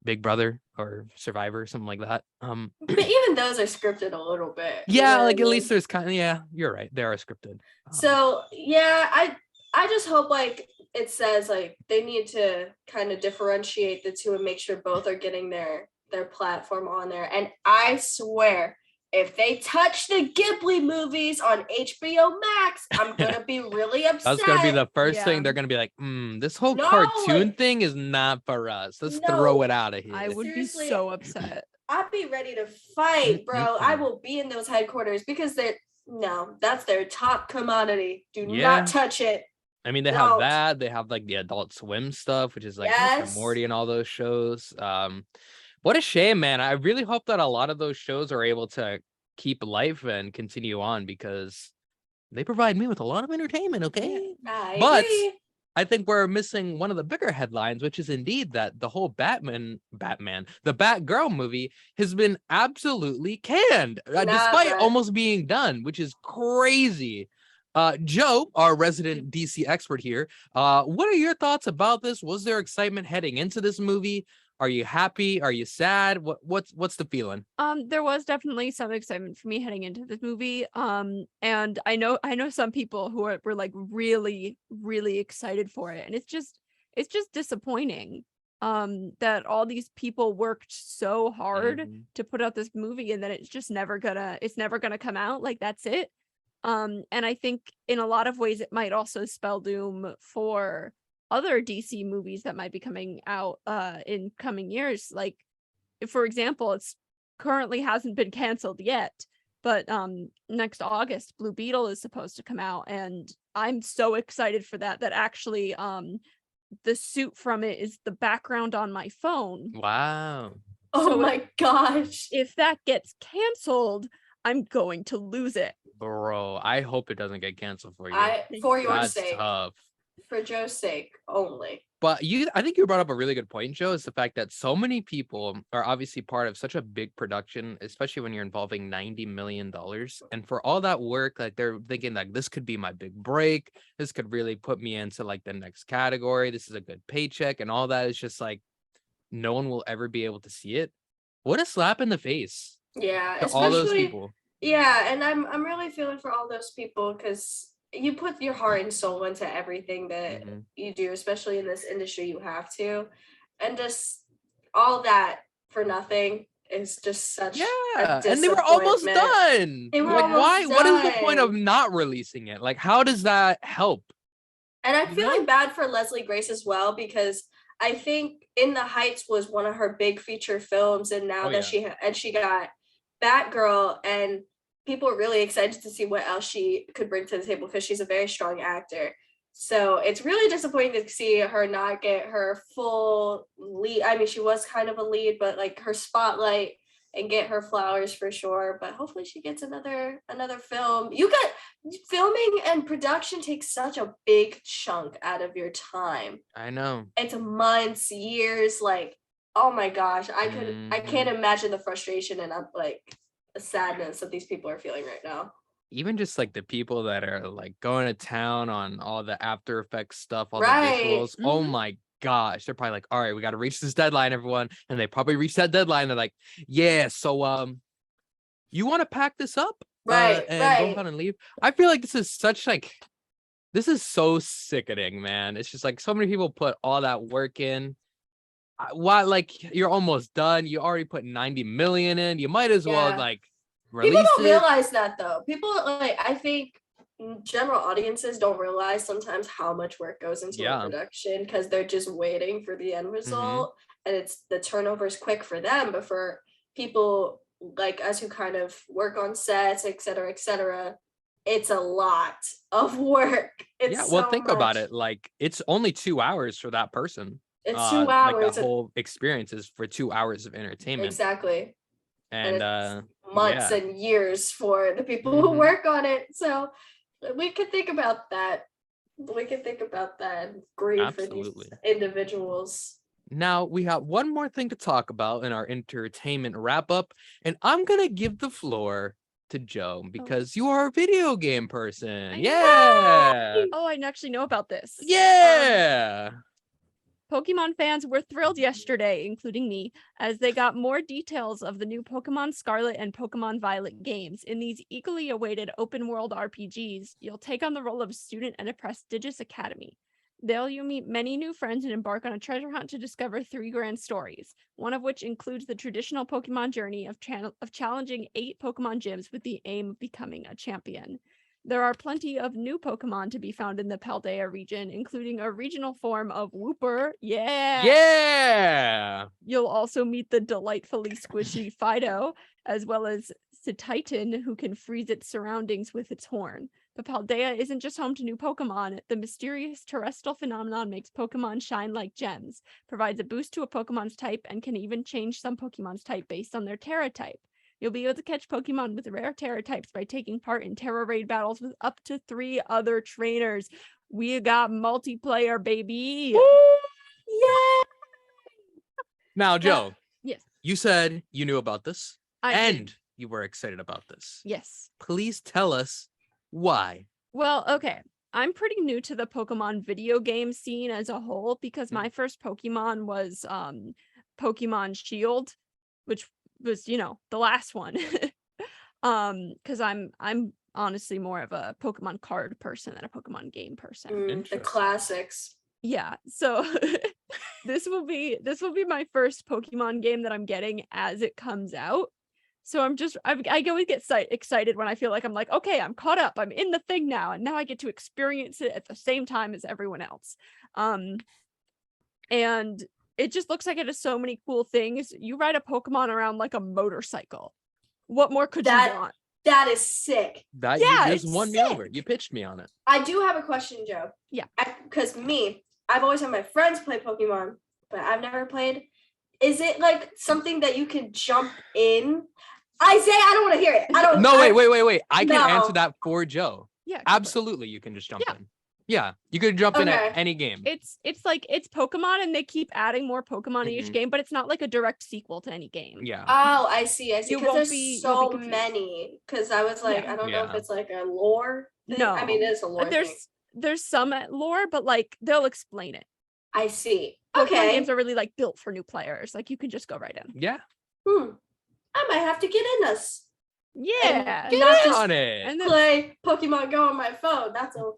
Big Brother or Survivor, something like that. But even those are scripted a little bit. Yeah, like at least there's kind of you're right. They are scripted. So yeah, I just hope like it says like they need to kind of differentiate the two and make sure both are getting their platform on there. And I swear, if they touch the Ghibli movies on HBO Max, I'm gonna be really upset. That's gonna be the first thing they're gonna be like, this whole cartoon thing is not for us. Let's throw it out of here. I would be so upset. I'd be ready to fight, bro. I will be in those headquarters because that's their top commodity. Do not touch it. I mean, they have that. They have like the Adult Swim stuff, which is like Rick and Morty and all those shows. What a shame, man. I really hope that a lot of those shows are able to keep life and continue on because they provide me with a lot of entertainment, okay? But I think we're missing one of the bigger headlines, which is indeed that the whole the Batgirl movie has been absolutely canned, despite almost being done, which is crazy. Joe, our resident DC expert here, what are your thoughts about this? Was there excitement heading into this movie? Are you happy? Are you sad? What's the feeling? There was definitely some excitement for me heading into this movie. And I know some people who were like really, really excited for it. And it's just disappointing that all these people worked so hard to put out this movie and that it's never gonna come out. Like that's it. And I think in a lot of ways it might also spell doom for other DC movies that might be coming out in coming years. Like, for example, it's currently hasn't been canceled yet, but next August Blue Beetle is supposed to come out, and I'm so excited for that actually the suit from it is the background on my phone. Wow. Oh my gosh. If that gets canceled, I'm going to lose it. Bro, I hope it doesn't get canceled for you. For your That's sake. Tough. For Joe's sake only. But I think you brought up a really good point, Joe, is the fact that so many people are obviously part of such a big production, especially when you're involving $90 million. And for all that work, like they're thinking like this could be my big break. This could really put me into like the next category. This is a good paycheck and all that. Is just like no one will ever be able to see it. What a slap in the face. Yeah, to all those people. Yeah, and I'm really feeling for all those people because you put your heart and soul into everything that you do, especially in this industry. You have to, and just all that for nothing is just such a and they were almost done. They were like almost why done. What is the point of not releasing it? Like how does that help? And I'm feeling bad for Leslie Grace as well because I think In the Heights was one of her big feature films, and now she got Batgirl, and people are really excited to see what else she could bring to the table because she's a very strong actor. So it's really disappointing to see her not get her full lead. I mean, she was kind of a lead, but like her spotlight and get her flowers for sure. But hopefully she gets another film. Filming and production takes such a big chunk out of your time. I know. It's months, years, like, oh my gosh, I can't imagine the frustration and like the sadness that these people are feeling right now. Even just like the people that are like going to town on all the After Effects stuff, all the visuals. Oh my gosh, they're probably like, all right, we got to reach this deadline, everyone. And they probably reach that deadline. They're like, yeah, so you want to pack this up and go ahead and leave? I feel like this is so sickening, man. It's just like so many people put all that work in. why? Like, you're almost done. You already put 90 million in. You might as well Yeah. like People release don't it. realize that though. People like I think general audiences don't realize sometimes how much work goes into a production because they're just waiting for the end result, and it's the turnover's quick for them, but for people like us who kind of work on sets, etc., it's a lot of work. It's Well, so think much. about it. Like, it's only 2 hours for that person. It's 2 hours. Like, the whole experience is for 2 hours of entertainment. Exactly. And it's months and years for the people who work on it. So we could think about that. And grieve for these individuals. Now we have one more thing to talk about in our entertainment wrap up, and I'm gonna give the floor to Jo because you are a video game person. Yeah. Oh, I actually know about this. Yeah. Pokemon fans were thrilled yesterday, including me, as they got more details of the new Pokemon Scarlet and Pokemon Violet games. In these eagerly awaited open-world RPGs, you'll take on the role of a student at a prestigious academy. There you'll meet many new friends and embark on a treasure hunt to discover 3 grand stories, one of which includes the traditional Pokemon journey of challenging 8 Pokemon gyms with the aim of becoming a champion. There are plenty of new Pokemon to be found in the Paldea region, including a regional form of Wooper. Yeah! You'll also meet the delightfully squishy Fido, as well as Cetitan, who can freeze its surroundings with its horn. But Paldea isn't just home to new Pokemon. The mysterious terrestrial phenomenon makes Pokemon shine like gems, provides a boost to a Pokemon's type, and can even change some Pokemon's type based on their Terra type. You'll be able to catch Pokemon with rare Terra types by taking part in Terra Raid battles with up to 3 other trainers. We got multiplayer, baby. Yeah. Now, Jo. Yes. You said you knew about this you were excited about this. Yes. Please tell us why. Well, okay. I'm pretty new to the Pokemon video game scene as a whole because my first Pokemon was Pokemon Shield, which was, the last one. Because I'm honestly more of a Pokemon card person than a Pokemon game person. The classics. Yeah, so this will be my first Pokemon game that I'm getting as it comes out. So I always get excited when I feel like I'm like, okay, I'm caught up. I'm in the thing now, and now I get to experience it at the same time as everyone else. And it just looks like it has so many cool things. You ride a Pokemon around like a motorcycle. What more could you want? That is sick. You just won me over. You pitched me on it. I do have a question, Jo. Yeah. Because I've always had my friends play Pokemon, but I've never played. Is it like something that you can jump in? Isaiah, I don't want to hear it. Wait. I can answer that for Jo. Yeah. Absolutely, you can just jump in. Yeah, you could jump in at any game. It's Pokemon, and they keep adding more Pokemon in each game, but it's not like a direct sequel to any game. Yeah. Oh, I see. Because there's so many. Because I was like, I don't know if it's like a lore thing. No, I mean, it is a lore thing. There's some lore, but like they'll explain it. I see. Pokemon games are really like built for new players. Like you can just go right in. Yeah. I might have to get in this. Yeah. Get on it. And then play Pokemon Go on my phone. That's all.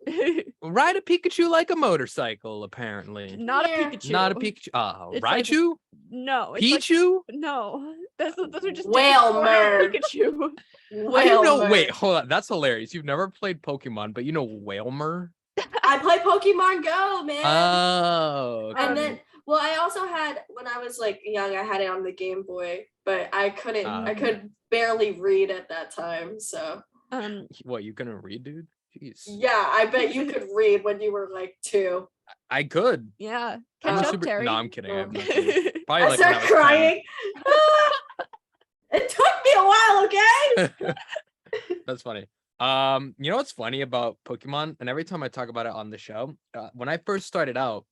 Ride a Pikachu like a motorcycle, apparently. Not a Pikachu. Not a Pikachu. Raichu? No. Pichu? No. Those are just Whalmer. Pikachu. Wait, hold on. That's hilarious. You've never played Pokemon, but you know Whalmer? I play Pokemon Go, man. Oh. Okay. And then, I also had, when I was like young, I had it on the Game Boy, but I could barely read at that time. So. What, you couldn't read, dude? Jeez. Yeah, I bet you could read when you were like 2. I could. Yeah. Catch up, Terry. No, I'm kidding. I started crying. It took me a while, okay? That's funny. You know what's funny about Pokemon? And every time I talk about it on the show, when I first started out,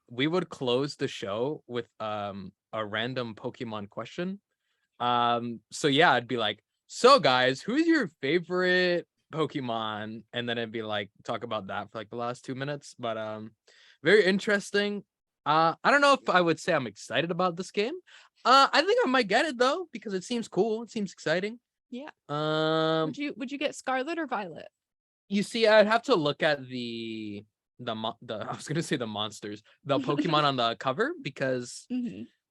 we would close the show with a random Pokemon question. So yeah, I'd be like, so guys, who's your favorite Pokemon? And then it'd be like talk about that for like the last 2 minutes. But very interesting. I don't know if I would say I'm excited about this game. I think I might get it though, because it seems cool. It seems exciting. Yeah. Would you get Scarlet or Violet? You see, I'd have to look at the I was gonna say the monsters, the Pokemon on the cover because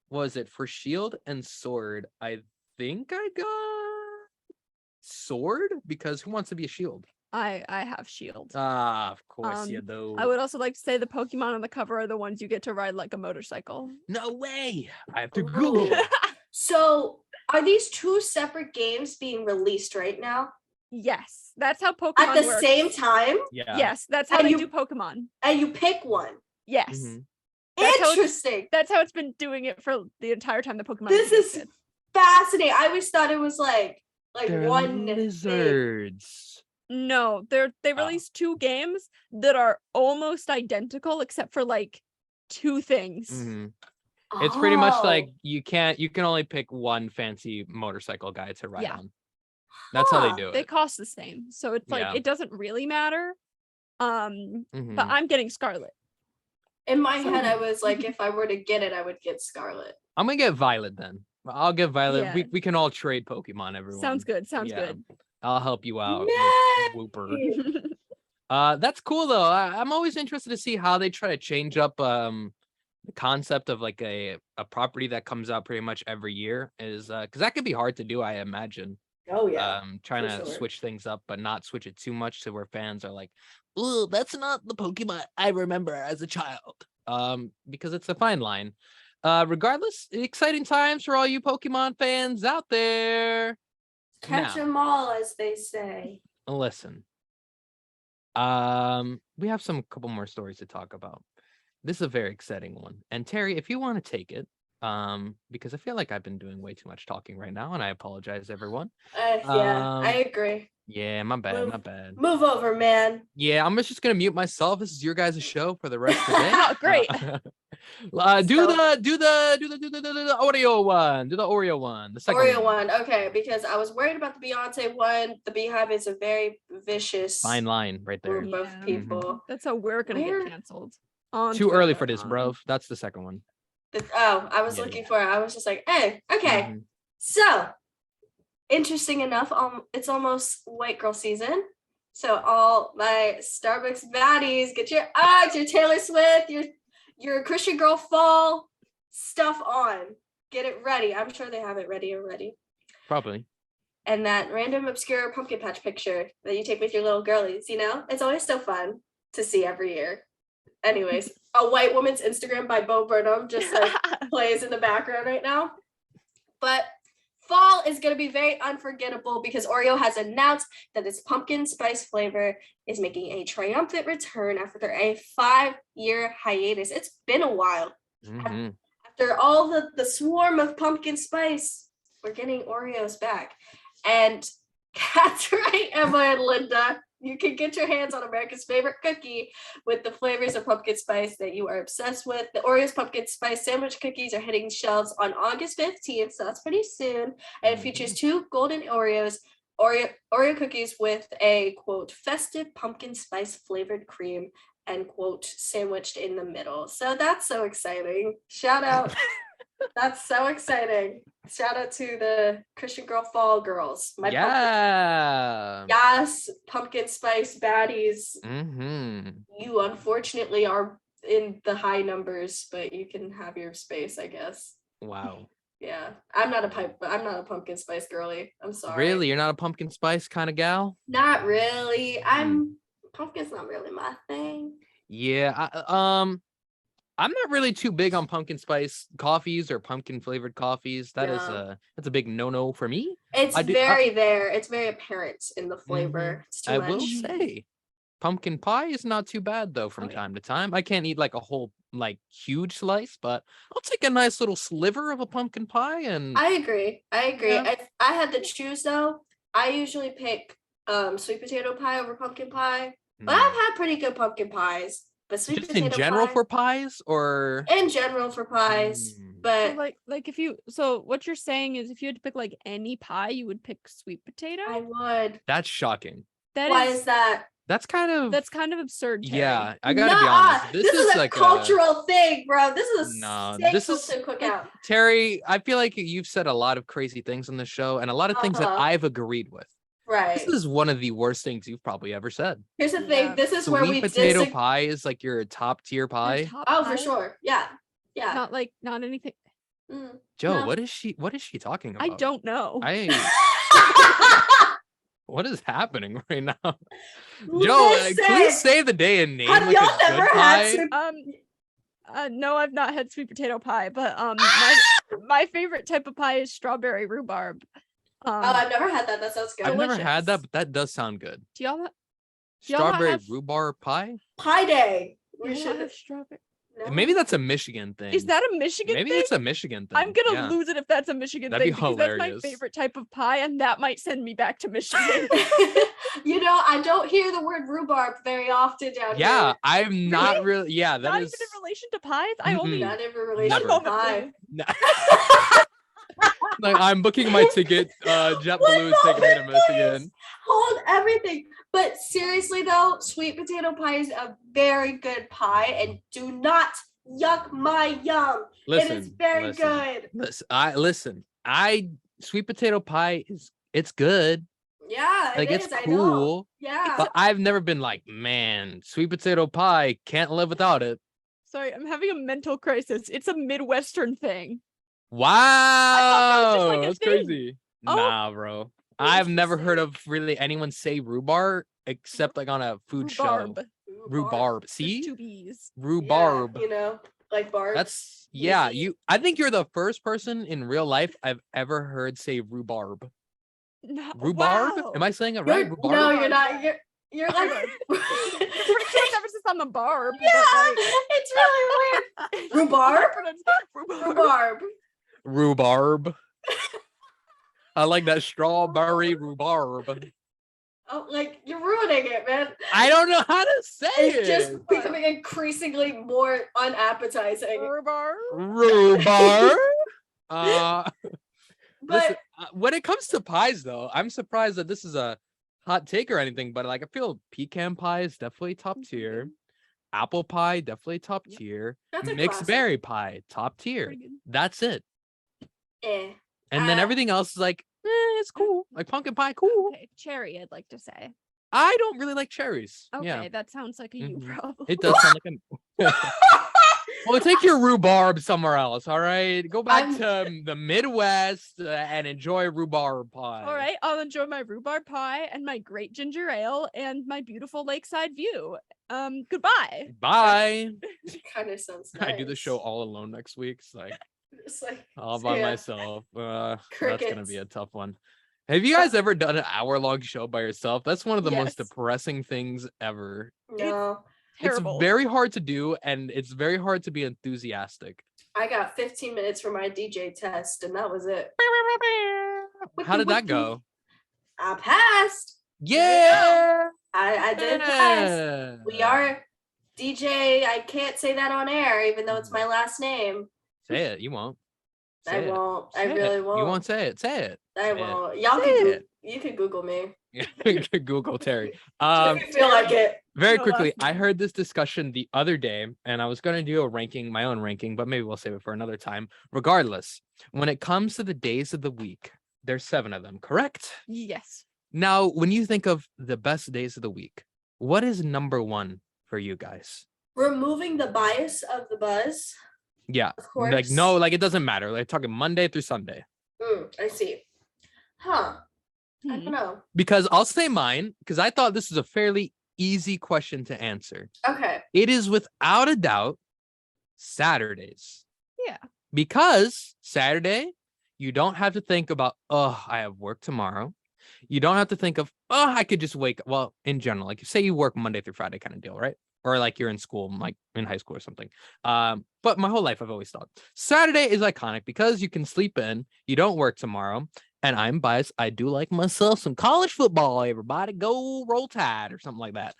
was it for Shield and Sword? I think I got Sword because who wants to be a Shield? I have Shield. Of course you do. I would also like to say the Pokemon on the cover are the ones you get to ride like a motorcycle. No way! I have to Google. So, are these two separate games being released right now? Yes, that's how Pokemon At the works. same time? Yeah. Yes, that's how And they you- do Pokemon. And you pick one. Yes. Mhm. Interesting. That's how it's been doing it for the entire time the Pokemon This is existed. fascinating. I always thought it was like They're one thing. lizards. No, they released two games that are almost identical except for like two things. Mhm. It's pretty much Oh. like you can only pick one fancy motorcycle guy to ride Yeah. on. That's how they Huh. do They it. cost the same. So it's like Yeah. it doesn't really matter. But Mhm. I'm getting Scarlet. In my So- head, I was like, if I were to get it, I would get Scarlet. I'm gonna get Violet then. I'll get Violet. Yeah. We can all trade Pokemon, everyone. Sounds good. Sounds Yeah. good. I'll help you out. Yay! Whooper. That's cool though. I'm always interested to see how they try to change up the concept of like a property that comes out pretty much every year is because that could be hard to do, I imagine. Oh Trying for to sure. switch things up but not switch it too much to where fans are like, "Ooh, that's not the Pokemon I remember as a child." Because it's a fine line. Regardless, exciting times for all you Pokemon fans out there. Catch Now- them all, as they say. Listen. We have some couple more stories to talk about. This is a very exciting one. And Terry, if you want to take it, because I feel like I've been doing way too much talking right now, and I apologize, everyone. Yeah, I agree. Yeah, my bad, Move- my bad. Move over, man. Yeah, I'm just gonna mute myself. This is your guys' show for the rest of the day. Great. Do So- the Oreo one. Do the Oreo one. The second Oreo one. Okay, because I was worried about the Beyonce one. The Beehive is a very vicious Fine line right there. group of Yeah. people. That's how we're gonna Where- get canceled. On Too early for Twitter. this, bro. That's the second one. I was Yeah, looking for it. I was just like, hey, okay. Mhm. So, interesting enough, it's almost white girl season. So all my Starbucks baddies, get your Uggs, your Taylor Swift, your Christian Girl fall stuff on. Get it ready. I'm sure they have it ready already. Probably. And that random obscure pumpkin patch picture that you take with your little girlies, it's always so fun to see every year. Anyways, a white woman's Instagram by Bo Burnham just like plays in the background right now. But fall is going to be very unforgettable because Oreo has announced that its pumpkin spice flavor is making a triumphant return after a 5-year hiatus. It's been a while. Mhm. After all the swarm of pumpkin spice, we're getting Oreos back. And that's right, Emma and Linda. You can get your hands on America's favorite cookie with the flavors of pumpkin spice that you are obsessed with. The Oreos pumpkin spice sandwich cookies are hitting shelves on August 15th, so that's pretty soon. And it features 2 golden Oreo cookies with a, quote, festive pumpkin spice flavored cream, end quote, sandwiched in the middle. So that's so exciting. Shout out. That's so exciting. Shout out to the Christian Girl Fall girls. Yeah. Yes, pumpkin spice baddies. Mm-hmm. You unfortunately are in the high numbers, but you can have your space, I guess. Wow. Yeah, I'm not a pumpkin spice girly. I'm sorry. Really? You're not a pumpkin spice kind of gal? Not really. Pumpkin's not really my thing. Yeah. I'm not really too big on pumpkin spice coffees or pumpkin flavored coffees. That's a big no-no for me. It's It's very apparent in the flavor. It's too I much. will say pumpkin pie is not too bad though from time to time. I can't eat like a whole like huge slice, but I'll take a nice little sliver of a pumpkin pie and I agree. Yeah. If I had to choose though, I usually pick sweet potato pie over pumpkin pie. But I've had pretty good pumpkin pies. But sweet just potato in general pie, for pies or in general for pies. Mm. But like if you what you're saying is if you had to pick like any pie, you would pick sweet potato. I would. That's shocking. Why is that? That's kind of absurd. Terry. Yeah, I gotta be Nuh-uh. honest. This is a like cultural thing, bro. This is a No, sick this is- to cook out. Terry, I feel like you've said a lot of crazy things on the show and a lot of things that Uh-huh. I've agreed with. Right. This is one of the worst things you've probably ever said. Here's the thing. This is where Sweet we potato pie is like your top tier pie. Oh, for sure. Yeah. Yeah. Not anything. Joe, No. what is she talking about? I don't know. What is happening right now? Joe, please say the day and name Have like y'all a never good had pie. No, I've not had sweet potato pie, but my favorite type of pie is strawberry rhubarb. I've never had that. That sounds good. I've never had that, but that does sound good. Do y'all Strawberry have rhubarb pie? Pie day. We do y'all should have strawberry? No. Maybe that's a Michigan thing. Is that a Michigan Maybe thing? it's a Michigan thing. I'm gonna yeah. lose it if that's a Michigan That'd thing be because that's my hilarious. favorite type of pie, and that might send me back to Michigan. You know, I don't hear the word rhubarb very often down here. Yeah, I'm not really. Yeah, that Not is. even in relation to pies. I only Not in relation Never. to pie. Like I'm booking my ticket. JetBlue is taking me to Michigan. Hold everything. But seriously though, sweet potato pie is a very good pie, and do not yuck my yum. It is very good. Listen. Sweet potato pie it's good. Yeah, Like it's is, I know. cool. Yeah. But I've never been like, man, sweet potato pie, can't live without it. Sorry, I'm having a mental crisis. It's a Midwestern thing. Wow, like a that's thing. crazy. Oh. Nah, bro. I've never heard of really anyone say rhubarb except like on a food show. Rhubarb. See? There's two B's. Rhubarb. Yeah, you know, like barb. That's I think you're the first person in real life I've ever heard say rhubarb. No, Rhubarb? wow. Am I saying it right? Rhubarb? No, you're not. You're like Pretty sure it's emphasis on the barb. Yeah, but, it's really weird. Rhubarb? Rhubarb. Rhubarb. I like that strawberry rhubarb. Oh, like you're ruining it, man. I don't know how to say It's it. just becoming increasingly more unappetizing. Rhubarb. Rhubarb. But Listen, when it comes to pies, though, I'm surprised that this is a hot take or anything, but like I feel pecan pie is definitely top tier. Apple pie, definitely top tier. that's a Mixed classic. berry pie, top tier. Pretty good. That's it. Uh, And then everything else is like, it's cool. Like pumpkin pie, cool. Okay, cherry, I'd like to say. I don't really like cherries. Okay, Yeah, that sounds like a you Mhm. problem. it does sound like a. Well, take your rhubarb somewhere else. All right, go back to the Midwest and enjoy rhubarb pie. All right, I'll enjoy my rhubarb pie and my great ginger ale and my beautiful lakeside view. Goodbye. Bye. kind of sounds nice. I do the show all alone next week. It's like It's like all by yeah. myself. That's gonna Crickets. be a tough one. Have you guys ever done an hour-long show by yourself? That's one of the most Yes. depressing things ever. No, Terrible. It's very hard to do, and it's very hard to be enthusiastic. I got 15 minutes for my DJ test, and that was it. How did that go? I passed. Yeah. I did pass. We are DJ. I can't say that on air, even though it's my last name. Say it. You won't. I Say it. won't. I Say it. really won't. You won't say it. Say it. I Say it. won't. Y'all Say can. it. You can Google me. Google Terry. If you feel like it. Very No quickly, last I heard this discussion the other day, and I was going to do a ranking, my own ranking, but maybe we'll save it for another time. Regardless, when it comes to the days of the week, there's 7 of them, correct? Yes. Now, when you think of the best days of the week, what is number 1 for you guys? Removing the bias of the buzz. Yeah, Of course. like no, like it doesn't matter. Like talking Monday through Sunday. I see. Huh. I don't know. Because I'll say mine, because I thought this was a fairly easy question to answer. Okay. It is without a doubt Saturdays. Yeah. Because Saturday, you don't have to think about, oh, I have work tomorrow. You don't have to think of, oh, I could just wake. Well, in general, like say you work Monday through Friday kind of deal, right? Or like you're in school, like in high school or something. But my whole life, I've always thought Saturday is iconic because you can sleep in, you don't work tomorrow. And I'm biased. I do like myself some college football. Everybody go Roll Tide or something like that.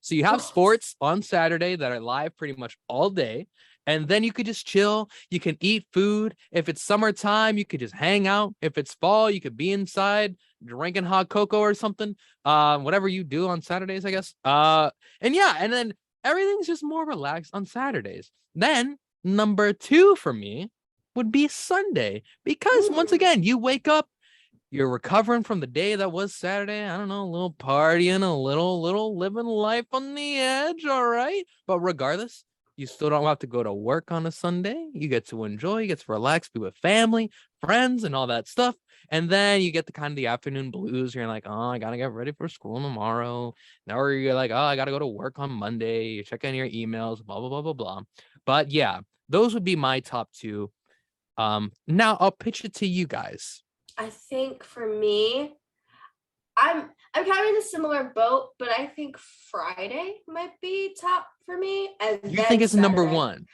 So you have sports on Saturday that are live pretty much all day. And then you could just chill. You can eat food. If it's summertime, you could just hang out. If it's fall, you could be inside drinking hot cocoa or something. Whatever you do on Saturdays, I guess. And then everything's just more relaxed on Saturdays. Then number 2 for me would be Sunday, because once again, you wake up, You're recovering from the day that was Saturday. I don't know, a little partying, a little living life on the edge. All right. But regardless, you still don't have to go to work on a Sunday. You get to enjoy, you get to relax, be with family, friends, and all that stuff. And then you get the kind of the afternoon blues. You're like, oh, I got to get ready for school tomorrow. Now you're like, oh, I got to go to work on Monday. You're checking your emails, blah, blah, blah, blah, blah. But yeah, those would be my top two. Now I'll pitch it to you guys. I think for me, I'm kind of in a similar boat, but I think Friday might be top for me. And You then think it's number Saturday. one?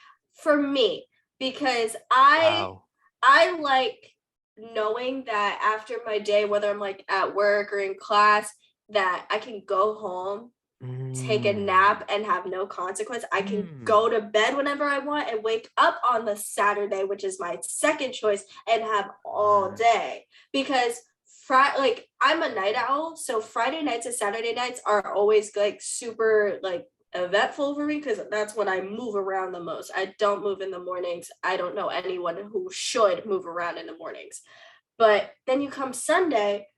For me, because I like knowing that after my day, whether I'm like at work or in class, that I can go home, take a nap, and have no consequence. I can go to bed whenever I want and wake up on the Saturday, which is my second choice, and have all day. Because like I'm a night owl, so Friday nights and Saturday nights are always like super like eventful for me because that's when I move around the most. I don't move in the mornings. I don't know anyone who should move around in the mornings. But then you come Sunday,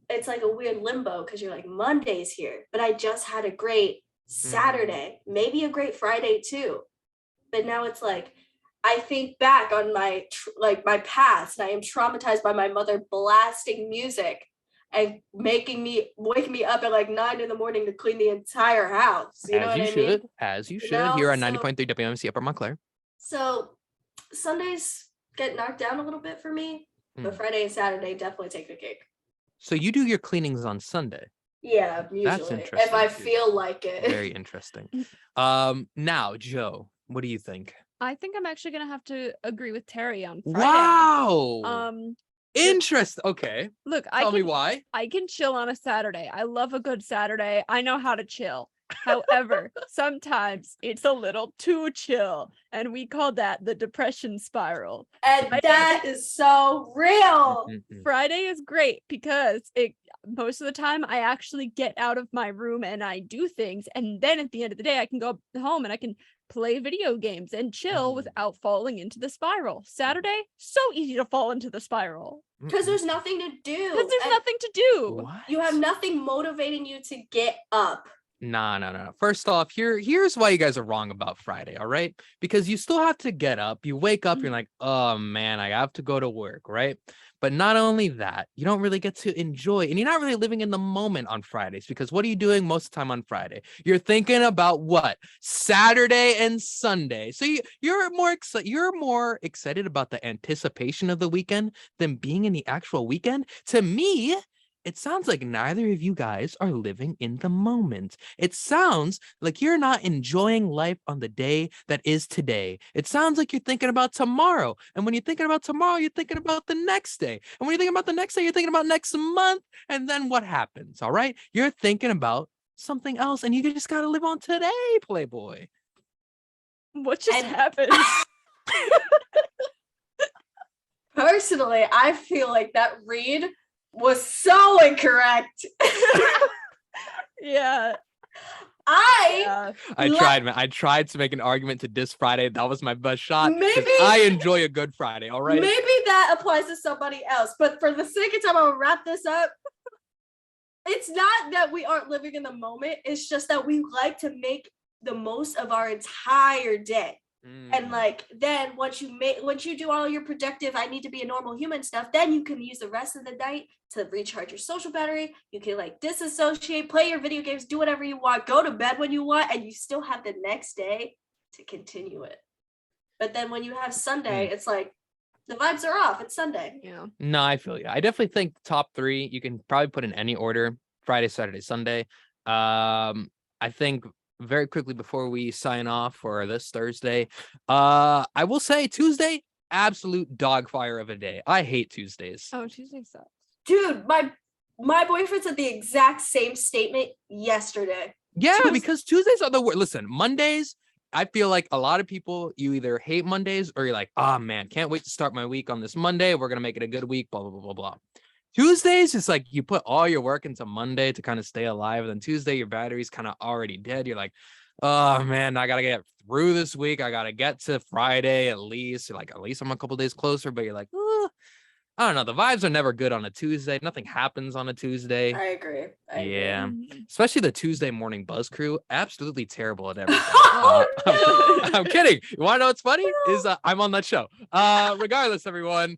it's like a weird limbo because you're like, Monday's here, but I just had a great Saturday, maybe a great Friday too. But now it's like, I think back on my my past, and I am traumatized by my mother blasting music and waking me up at like 9 a.m. to clean the entire house. You know what I mean? As you should. know, Here on so- 90.3 WMC Upper Montclair. So Sundays get knocked down a little bit for me, but Friday and Saturday definitely take the cake. So you do your cleanings on Sunday. Yeah, usually. That's If interesting, I too. feel like it. Very interesting. Now, Joe, what do you think? I think I'm actually gonna have to agree with Terry on Friday. Wow. Interest. Okay. Look, Tell me why. I can chill on a Saturday. I love a good Saturday. I know how to chill. However, sometimes it's a little too chill, and we call that the depression spiral. And that is so real. Friday is great because most of the time I actually get out of my room and I do things, and then at the end of the day I can go home and I can play video games and chill without falling into the spiral. Saturday, so easy to fall into the spiral. Because there's nothing to do. Because there's nothing to do. What? You have nothing motivating you to get up. No. First off, here's why you guys are wrong about Friday, all right? Because you still have to get up. You wake up, you're like, oh man, I have to go to work, right? But not only that, you don't really get to enjoy, and you're not really living in the moment on Fridays, because what are you doing most of the time on Friday? You're thinking about what? Saturday and Sunday. So you're more excited about the anticipation of the weekend than being in the actual weekend. To me, it sounds like neither of you guys are living in the moment. It sounds like you're not enjoying life on the day that is today. It sounds like you're thinking about tomorrow. And when you're thinking about tomorrow, you're thinking about the next day. And when you're thinking about the next day, you're thinking about next month. And then what happens? All right. You're thinking about something else, and you just got to live on today, Playboy. What just happened? Personally, I feel like that read was so incorrect. Yeah. I tried to make an argument to diss Friday. That was my best shot. Maybe I enjoy a good Friday. All right. Maybe that applies to somebody else. But for the sake of time, I'll wrap this up. It's not that we aren't living in the moment. It's just that we like to make the most of our entire day. And like then once you do all your productive, I need to be a normal human stuff, then you can use the rest of the night to recharge your social battery. You can like disassociate, play your video games, do whatever you want, go to bed when you want, and you still have the next day to continue it. But then when you have Sunday, it's like the vibes are off. It's Sunday. Yeah. No, I feel you. I definitely think top three you can probably put in any order: Friday, Saturday, Sunday. I think very quickly before we sign off for this Thursday, I will say Tuesday, absolute dogfire of a day. I hate Tuesdays. Oh, Tuesday sucks. Dude, my boyfriend said the exact same statement yesterday. Yeah, because Tuesdays are the worst. Listen, Mondays, I feel like a lot of people, you either hate Mondays or you're like, oh man, can't wait to start my week on this Monday. We're going to make it a good week, blah, blah, blah, blah, blah. Tuesdays, it's like you put all your work into Monday to kind of stay alive. And then Tuesday, your battery's kind of already dead. You're like, oh man, I got to get through this week. I got to get to Friday at least. You're like, at least I'm a couple days closer. But you're like, I don't know. The vibes are never good on a Tuesday. Nothing happens on a Tuesday. I agree. Yeah, Mm. especially the Tuesday morning buzz crew. Absolutely terrible at everything. Oh, I'm kidding. You want to know what's funny? Is I'm on that show. Regardless, everyone.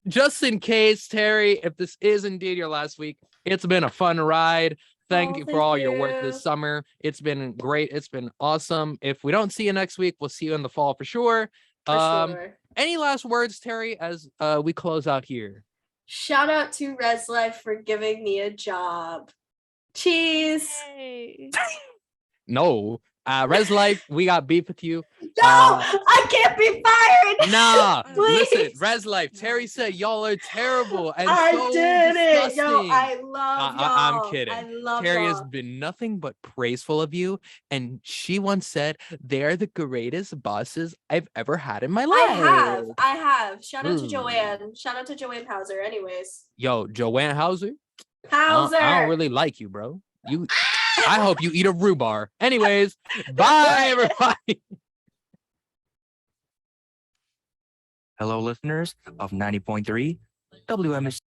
Just in case, Terry, if this is indeed your last week, it's been a fun ride. Thank you for all your work this summer. It's been great. It's been awesome. If we don't see you next week, we'll see you in the fall for sure. Any last words, Terry, as we close out here? Shout out to Res Life for giving me a job. Cheese. Yay. No. Res Life, we got beef with you. No, I can't be fired. Nah, Please. listen, Res Life. Terry said y'all are terrible and I so did it. Yo, disgusting. I love y'all. I'm kidding. I love Terry has y'all. been nothing but praiseful of you, and she once said they're the greatest bosses I've ever had in my life. I have. Shout out to Mm. Joanne. Shout out to Joanne Hauser. Anyways. Yo, Joanne Hauser. Hauser. I don't really like you, bro. I hope you eat a rhubarb. Anyways, bye everybody. Hello, listeners of 90.3 WMS.